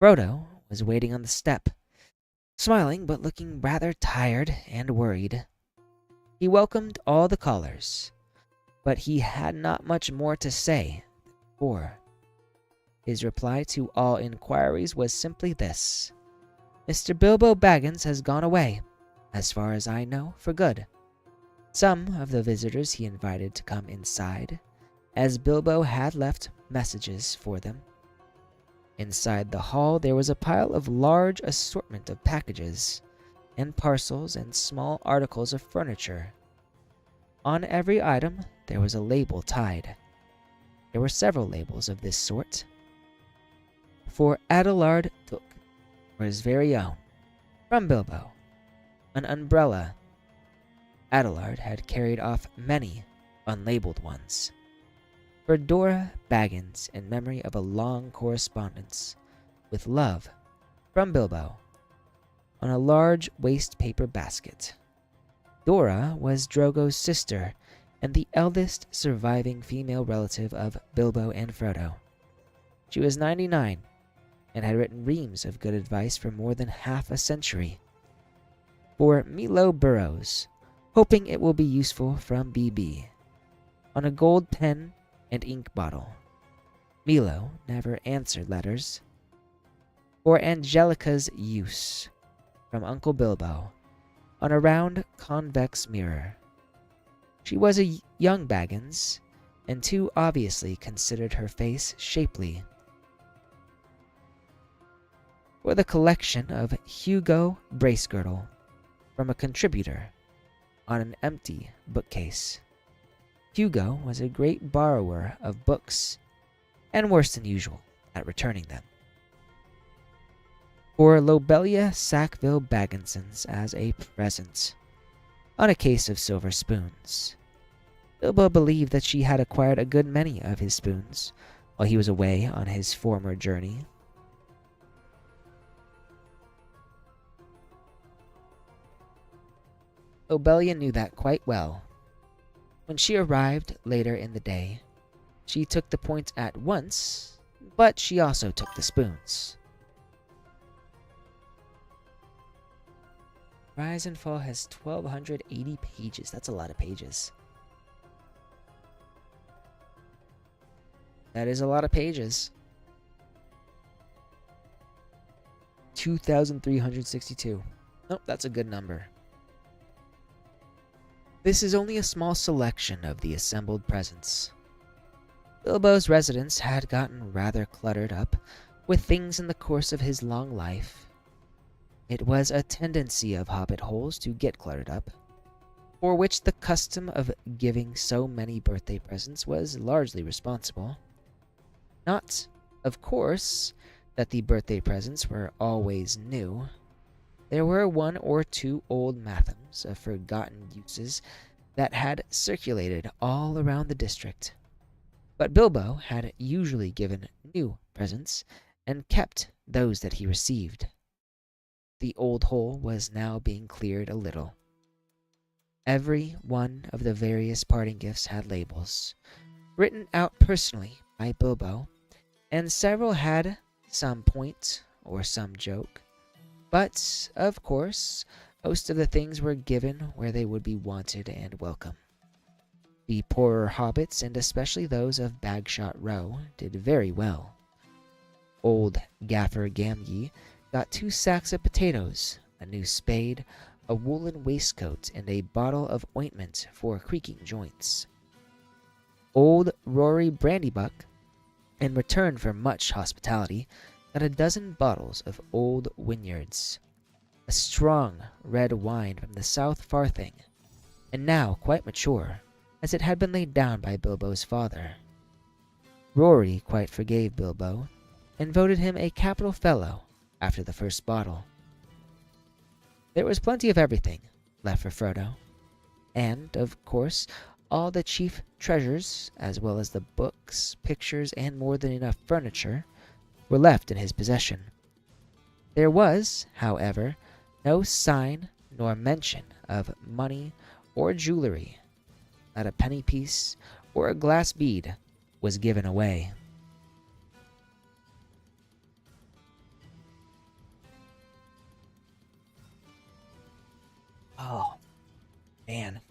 Frodo was waiting on the step, smiling but looking rather tired and worried. He welcomed all the callers, but he had not much more to say than before. His reply to all inquiries was simply this: "Mr. Bilbo Baggins has gone away, as far as I know, for good." Some of the visitors he invited to come inside, as Bilbo had left messages for them. Inside the hall there was a pile of large assortment of packages, and parcels and small articles of furniture. On every item there was a label tied. There were several labels of this sort. For Adelard Took, for his very own, from Bilbo, an umbrella. Adelard had carried off many unlabeled ones. For Dora Baggins, in memory of a long correspondence, with love, from Bilbo, on a large waste paper basket. Dora was Drogo's sister and the eldest surviving female relative of Bilbo and Frodo. She was 99 and had written reams of good advice for more than half a century. For Milo Burrows, hoping it will be useful, from BB, on a gold pen and ink bottle. Milo never answered letters. For Angelica's use, from Uncle Bilbo, on a round convex mirror. She was a young Baggins, and too obviously considered her face shapely. For the collection of Hugo Bracegirdle, from a contributor, on an empty bookcase. Hugo was a great borrower of books, and worse than usual at returning them. For Lobelia Sackville Bagginsons as a present, on a case of silver spoons. Bilbo believed that she had acquired a good many of his spoons while he was away on his former journey. Lobelia knew that quite well. When she arrived later in the day, she took the point at once, but she also took the spoons. Rise and Fall has 1,280 pages. That's a lot of pages. That is a lot of pages. 2,362. Nope, that's a good number. This is only a small selection of the assembled presents. Bilbo's residence had gotten rather cluttered up with things in the course of his long life. It was a tendency of hobbit holes to get cluttered up, for which the custom of giving so many birthday presents was largely responsible. Not, of course, that the birthday presents were always new. There were one or two old mathams of forgotten uses that had circulated all around the district. But Bilbo had usually given new presents and kept those that he received. The old hole was now being cleared a little. Every one of the various parting gifts had labels, written out personally by Bilbo, and several had some point or some joke. But, of course, most of the things were given where they would be wanted and welcome. The poorer hobbits, and especially those of Bagshot Row, did very well. Old Gaffer Gamgee got 2 sacks of potatoes, a new spade, a woolen waistcoat, and a bottle of ointment for creaking joints. Old Rory Brandybuck, in return for much hospitality, got a dozen bottles of old Wynyards, a strong red wine from the South Farthing, and now quite mature, as it had been laid down by Bilbo's father. Rory quite forgave Bilbo, and voted him a capital fellow after the first bottle. There was plenty of everything left for Frodo, and, of course, all the chief treasures, as well as the books, pictures, and more than enough furniture, were left in his possession. There was, however, no sign nor mention of money or jewelry. Not a penny piece or a glass bead was given away. Oh, man.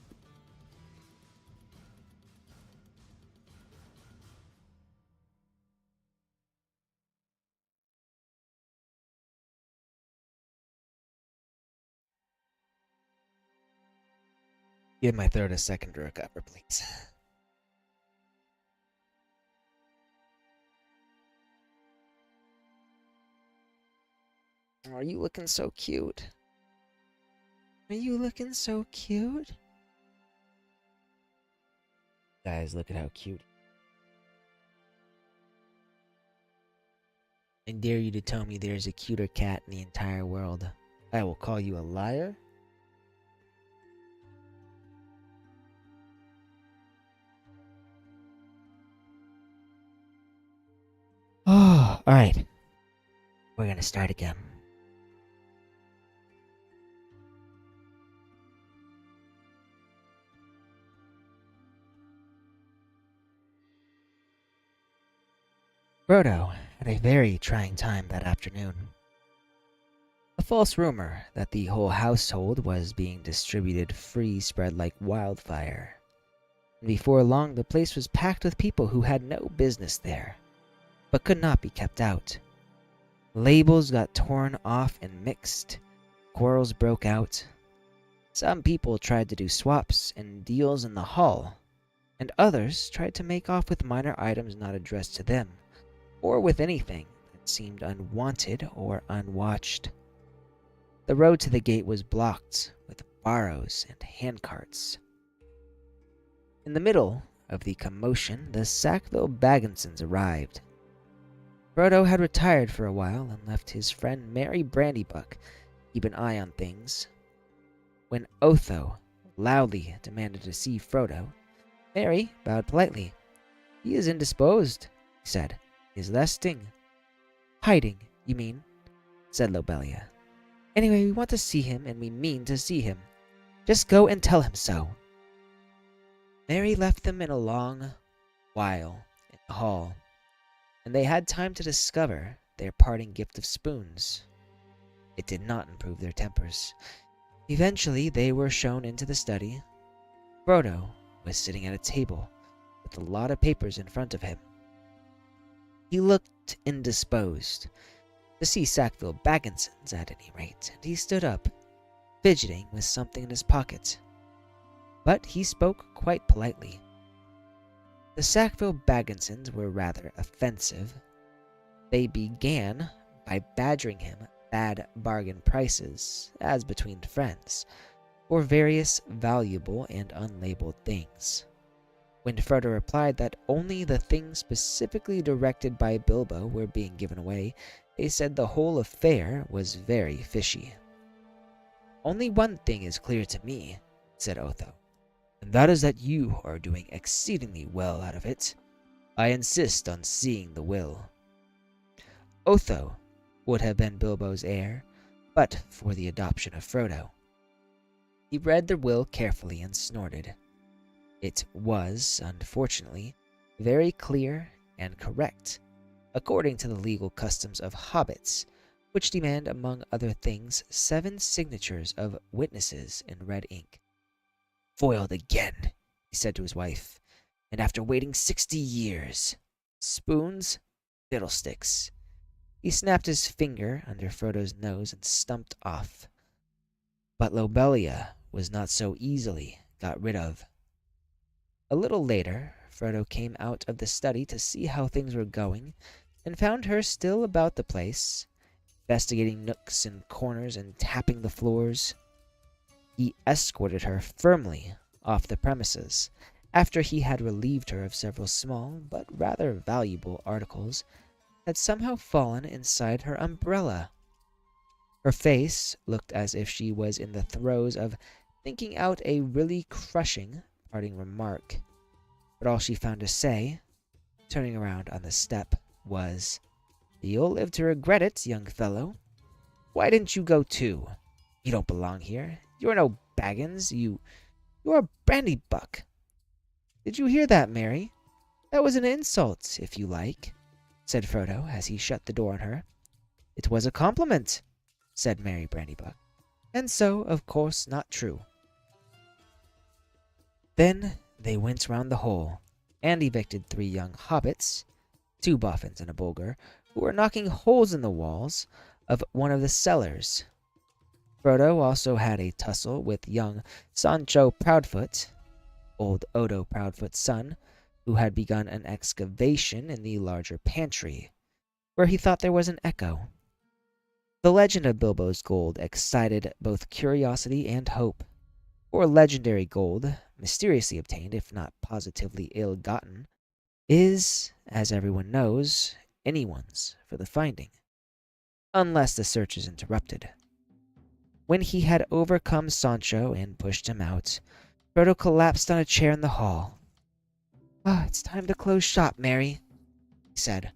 Give my throat a second to recover, please. Are you looking so cute? Are you looking so cute? Guys, look at how cute. I dare you to tell me there's a cuter cat in the entire world. I will call you a liar. Oh, alright. We're gonna start again. Frodo had a very trying time that afternoon. A false rumor that the whole household was being distributed free spread like wildfire, and before long the place was packed with people who had no business there, but could not be kept out. Labels got torn off and mixed, quarrels broke out. Some people tried to do swaps and deals in the hall, and others tried to make off with minor items not addressed to them, or with anything that seemed unwanted or unwatched. The road to the gate was blocked with barrows and handcarts. In the middle of the commotion, the Sackville Bagginsons arrived. Frodo had retired for a while and left his friend Merry Brandybuck to keep an eye on things. When Otho loudly demanded to see Frodo, Merry bowed politely. "He is indisposed," he said. "He is resting." "Hiding, you mean?" said Lobelia. "Anyway, we want to see him, and we mean to see him. Just go and tell him so." Merry left them in a long while in the hall, and they had time to discover their parting gift of spoons. It did not improve their tempers. Eventually, they were shown into the study. Frodo was sitting at a table with a lot of papers in front of him. He looked indisposed, to see Sackville Bagginsons at any rate, and he stood up, fidgeting with something in his pocket. But he spoke quite politely. The Sackville Bagginsons were rather offensive. They began by badgering him bad bargain prices, as between friends, for various valuable and unlabeled things. When Frodo replied that only the things specifically directed by Bilbo were being given away, they said the whole affair was very fishy. "Only one thing is clear to me," said Otho, "and that is that you are doing exceedingly well out of it. I insist on seeing the will." Otho would have been Bilbo's heir, but for the adoption of Frodo. He read the will carefully and snorted. It was, unfortunately, very clear and correct, according to the legal customs of hobbits, which demand, among other things, 7 signatures of witnesses in red ink. "Foiled again," he said to his wife, "and after waiting 60 years. Spoons? Fiddlesticks." He snapped his finger under Frodo's nose and stumped off. But Lobelia was not so easily got rid of. A little later, Frodo came out of the study to see how things were going, and found her still about the place, investigating nooks and corners and tapping the floors. He escorted her firmly off the premises, after he had relieved her of several small but rather valuable articles that had somehow fallen inside her umbrella. Her face looked as if she was in the throes of thinking out a really crushing parting remark, but all she found to say, turning around on the step, was, "You'll live to regret it, young fellow. Why didn't you go too? You don't belong here. You're no Baggins. You're a Brandybuck." "Did you hear that, Merry? That was an insult, if you like," said Frodo as he shut the door on her. "It was a compliment," said Merry Brandybuck, "and so, of course, not true." Then they went round the hole, and evicted 3 young hobbits, 2 boffins and a bulgar, who were knocking holes in the walls of one of the cellars. Frodo also had a tussle with young Sancho Proudfoot, old Odo Proudfoot's son, who had begun an excavation in the larger pantry, where he thought there was an echo. The legend of Bilbo's gold excited both curiosity and hope, for legendary gold, mysteriously obtained if not positively ill-gotten, is, as everyone knows, anyone's for the finding, unless the search is interrupted. When he had overcome Sancho and pushed him out, Frodo collapsed on a chair in the hall. It's time to close shop, Merry," he said.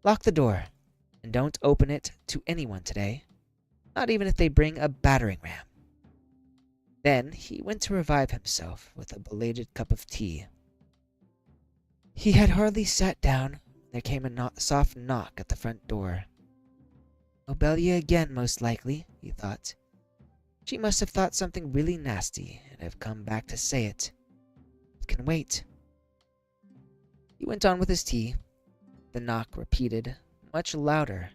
"Lock the door, and don't open it to anyone today, not even if they bring a battering ram." Then he went to revive himself with a belated cup of tea. He had hardly sat down when there came a soft knock at the front door. "Lobelia again, most likely," he thought. "She must have thought something really nasty and have come back to say it. It can wait." He went on with his tea. The knock repeated, much louder,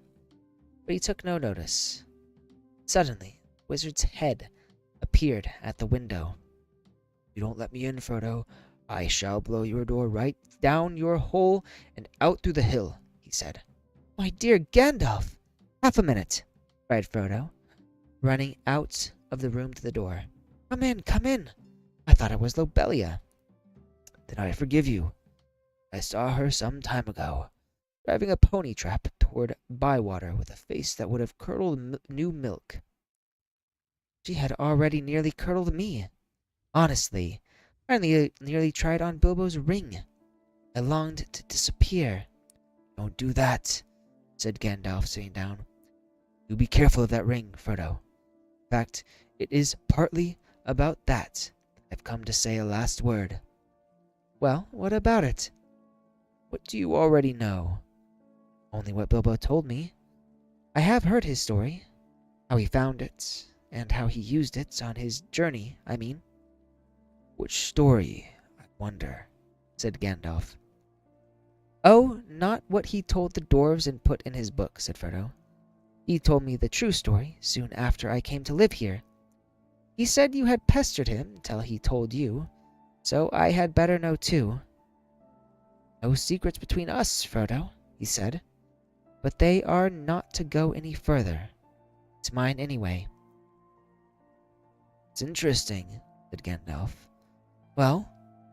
but he took no notice. Suddenly, the wizard's head appeared at the window. "If you don't let me in, Frodo, I shall blow your door right down your hole and out through the hill," he said. "My dear Gandalf! Half a minute," cried Frodo, running out of the room to the door. Come in, come in! I thought it was Lobelia." then I forgive you. I saw her some time ago, driving a pony trap toward Bywater with a face that would have curdled new milk. She had already nearly curdled me. Honestly, I nearly tried on Bilbo's ring. I longed to disappear. Don't do that, said Gandalf, sitting down. You be careful of that ring, Frodo. In fact, it is partly about that I've come to say a last word. Well, what about it? What do you already know? Only what Bilbo told me. I have heard his story, how he found it, and how he used it on his journey, I mean. Which story, I wonder, said Gandalf. Oh, not what he told the dwarves and put in his book, said Frodo. He told me the true story soon after I came to live here. He said you had pestered him till he told you, so I had better know too. No secrets between us, Frodo, he said, but they are not to go any further. It's mine anyway. It's interesting, said Gandalf. Well,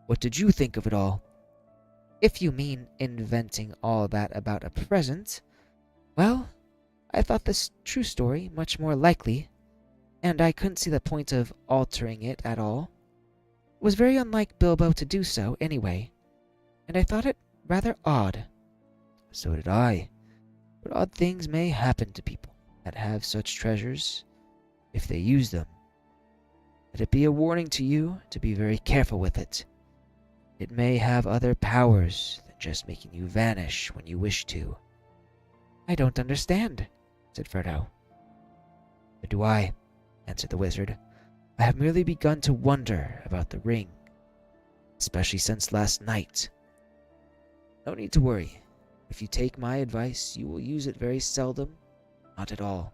what did you think of it all? If you mean inventing all that about a present, well, I thought this true story much more likely, and I couldn't see the point of altering it at all. It was very unlike Bilbo to do so, anyway, and I thought it rather odd. So did I. But odd things may happen to people that have such treasures, if they use them. Let it be a warning to you to be very careful with it. It may have other powers than just making you vanish when you wish to. I don't understand, said Frodo. But do I, answered the wizard. I have merely begun to wonder about the ring, especially since last night. No need to worry. If you take my advice, you will use it very seldom, not at all.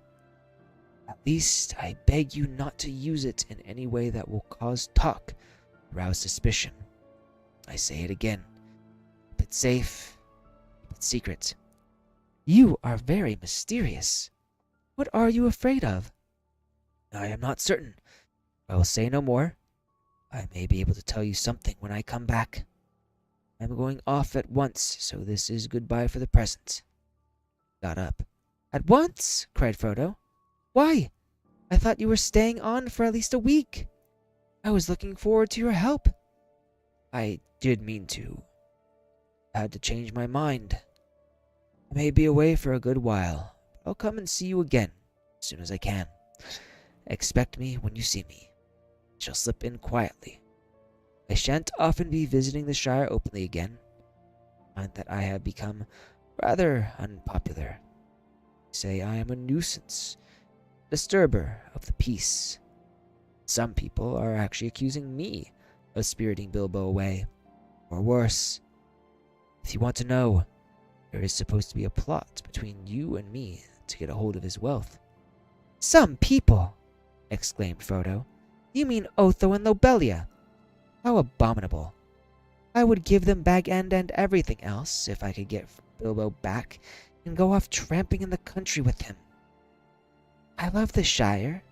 At least, I beg you not to use it in any way that will cause talk, arouse suspicion. I say it again. Keep it safe, keep it secret. You are very mysterious. What are you afraid of? I am not certain. I will say no more. I may be able to tell you something when I come back. I am going off at once, so this is goodbye for the present. Got up. At once? Cried Frodo. Why? I thought you were staying on for at least a week. I was looking forward to your help. I did mean to. I had to change my mind. I may be away for a good while, but I'll come and see you again as soon as I can. Expect me when you see me. I shall slip in quietly. I shan't often be visiting the Shire openly again. I find that I have become rather unpopular. They say I am a nuisance, disturber of the peace. Some people are actually accusing me of spiriting Bilbo away, or worse. If you want to know, there is supposed to be a plot between you and me to get a hold of his wealth. Some people! Exclaimed Frodo. You mean Otho and Lobelia? How abominable. I would give them Bag End and everything else if I could get Bilbo back and go off tramping in the country with him. I love the Shire.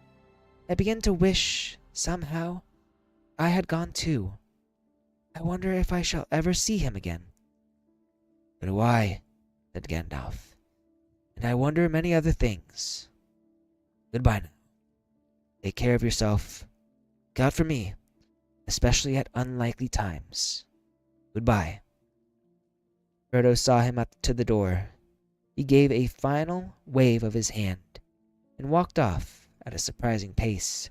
I begin to wish, somehow, I had gone too. I wonder if I shall ever see him again. So do I, said Gandalf, and I wonder many other things. Goodbye now. Take care of yourself. Look out for me, especially at unlikely times. Goodbye. Frodo saw him up to the door. He gave a final wave of his hand and walked off at a surprising pace.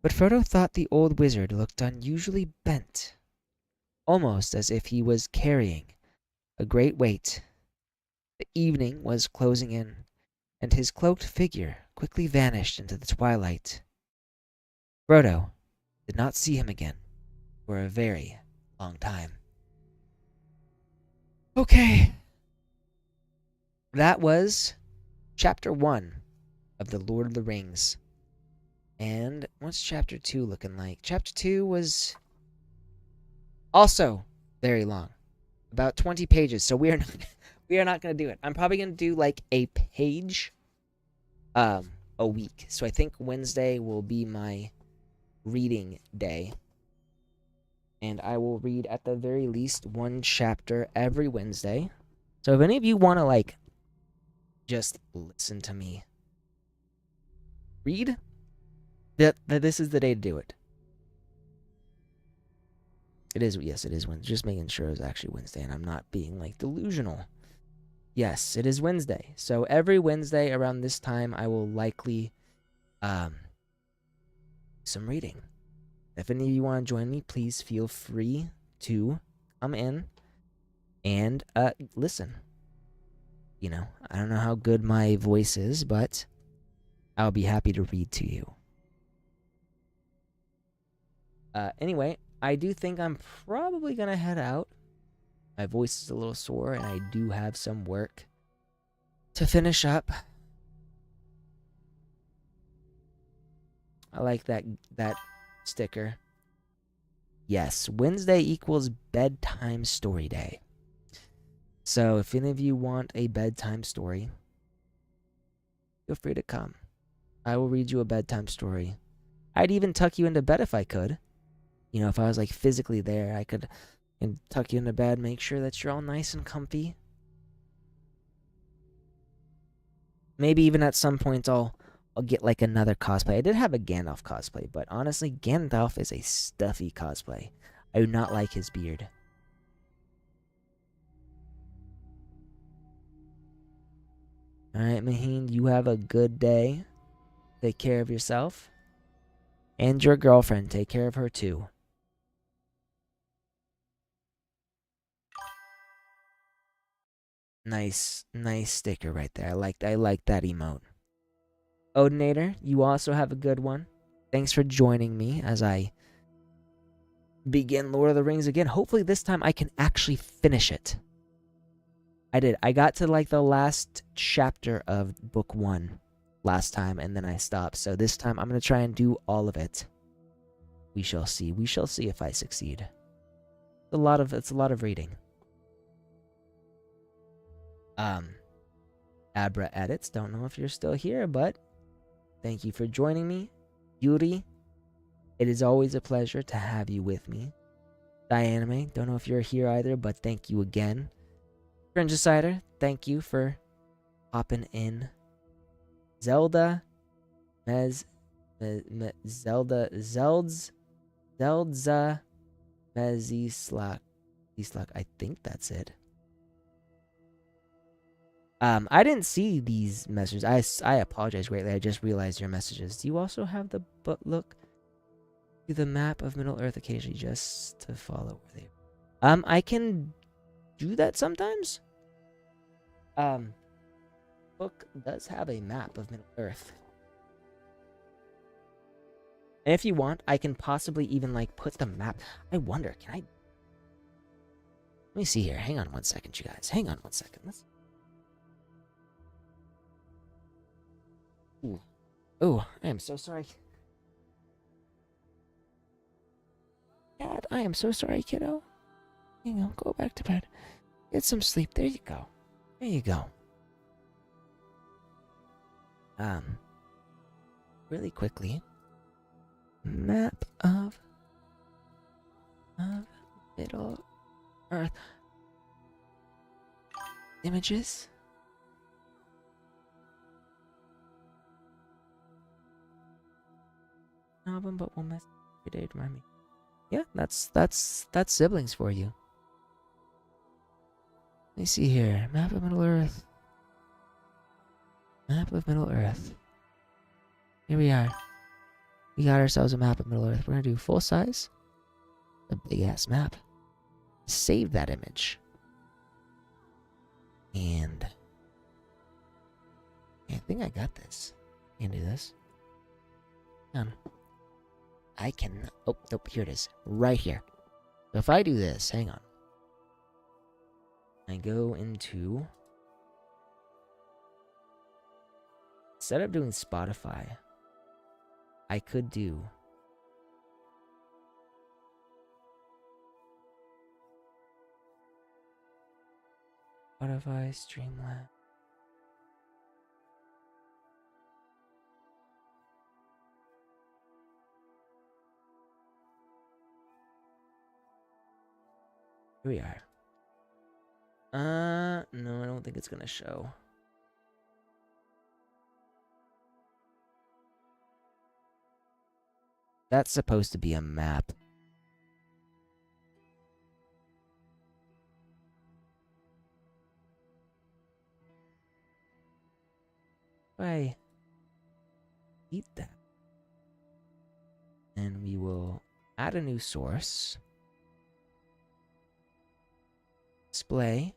But Frodo thought the old wizard looked unusually bent, almost as if he was carrying a great weight. The evening was closing in, and his cloaked figure quickly vanished into the twilight. Frodo did not see him again for a very long time. Okay. That was Chapter 1 of The Lord of the Rings. And what's Chapter 2 looking like? Chapter 2 was also very long. About 20 pages, so we are not going to do it. I'm probably going to do like a page a week. So I think Wednesday will be my reading day. And I will read at the very least one chapter every Wednesday. So if any of you want to like just listen to me read, that this is the day to do it. It is, yes, it is Wednesday. Just making sure it's actually Wednesday and I'm not being like delusional. Yes, it is Wednesday. So every Wednesday around this time, I will likely some reading. If any of you want to join me, please feel free to come in and listen. You know, I don't know how good my voice is, but I'll be happy to read to you. Anyway, I do think I'm probably gonna head out. My voice is a little sore, and I do have some work to finish up. I like that sticker. Yes, Wednesday equals bedtime story day. So if any of you want a bedtime story, feel free to come. I will read you a bedtime story. I'd even tuck you into bed if I could. You know, if I was like physically there, I could and tuck you into bed, make sure that you're all nice and comfy. Maybe even at some point I'll get like another cosplay. I did have a Gandalf cosplay, but honestly, Gandalf is a stuffy cosplay. I do not like his beard. Alright, Maheen, you have a good day. Take care of yourself. And your girlfriend, take care of her too. Nice sticker right there. I like that emote. Odinator, you also have a good one. Thanks for joining me as I begin Lord of the Rings again. Hopefully this time I can actually finish it. I did. I got to like the last chapter of book 1 last time and then I stopped. So this time I'm going to try and do all of it. We shall see. We shall see if I succeed. It's a lot of reading. Abra Edits, don't know if you're still here, but thank you for joining me. Yuri, it is always a pleasure to have you with me. Dianime, don't know if you're here either, but thank you again. Fringicider, thank you for hopping in. Zelda, Zelda, Mezislak, I think that's it. I didn't see these messages. I apologize greatly. I just realized your messages. Do you also have the look to the map of Middle Earth occasionally just to follow where they? I can do that sometimes. Book does have a map of Middle Earth. And if you want, I can possibly even like put the map. I wonder, can I? Let me see here. Hang on one second, you guys. Hang on one second. Let's. Ooh. Oh, I am so sorry. Dad, I am so sorry, kiddo. You know, go back to bed. Get some sleep. There you go. There you go. Really quickly. Map of Middle Earth. Images. Album, but one message every day to remind me. Yeah, that's siblings for you. Let me see here. Map of Middle Earth. Map of Middle Earth. Here we are. We got ourselves a map of Middle Earth. We're gonna do full size. A big ass map. Save that image. And I think I got this. I can do this. I can. Oh, nope, here it is. Right here. So if I do this, hang on. I go into. Instead of doing Spotify, I could do. Spotify, Streamlabs. Here we are. No, I don't think it's gonna show. That's supposed to be a map. I eat that. And we will add a new source. Display.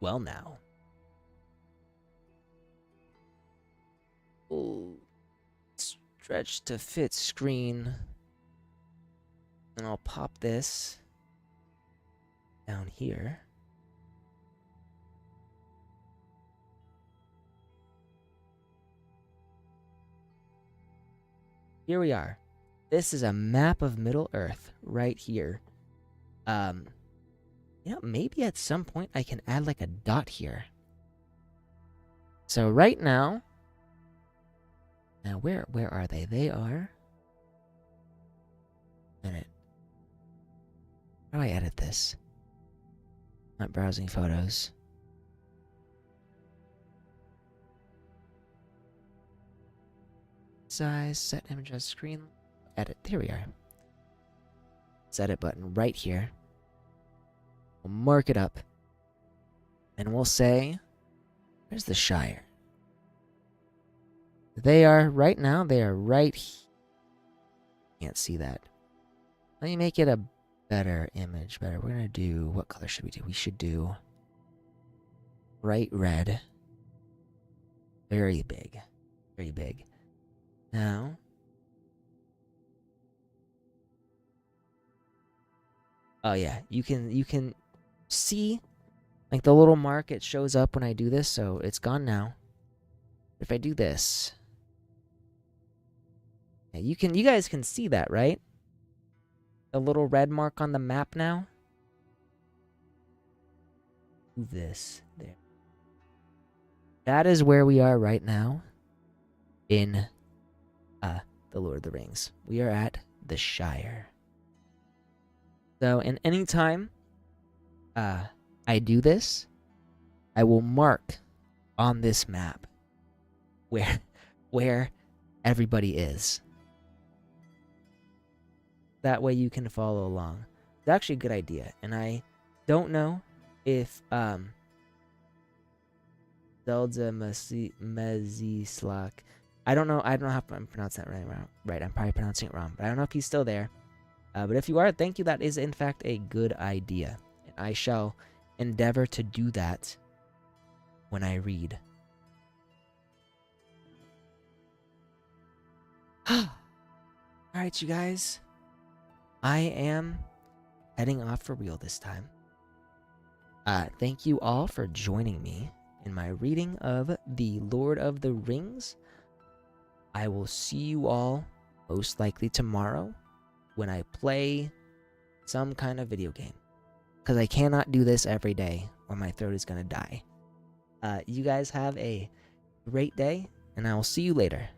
Well now. We'll stretch to fit screen. And I'll pop this down here. Here we are. This is a map of Middle Earth right here. Maybe at some point I can add like a dot here. So right now, where are they? They are. Minute. How do I edit this? Not browsing photos. Size, set image as screen, edit. There we are. Set edit button right here. We'll mark it up. And we'll say, where's the Shire? They are, right now, they are right here. Can't see that. Let me make it a better image. We're gonna do, what color should we do? We should do bright red. Very big. Very big. Now, oh yeah, you can see like the little mark, it shows up when I do this, so it's gone now. If I do this, yeah, you guys can see that, right? The little red mark on the map now. Move this there. That is where we are right now in the Lord of the Rings. We are at the Shire. So, in any time I do this, I will mark on this map where everybody is. That way you can follow along. It's actually a good idea, and I don't know if Zelda Mezislak. I don't know how I'm pronouncing that right. I'm probably pronouncing it wrong, but I don't know if he's still there. But if you are, thank you. That is, in fact, a good idea. And I shall endeavor to do that when I read. Alright, you guys. I am heading off for real this time. Thank you all for joining me in my reading of The Lord of the Rings. I will see you all most likely tomorrow when I play some kind of video game. Because I cannot do this every day or my throat is going to die. You guys have a great day, and I will see you later.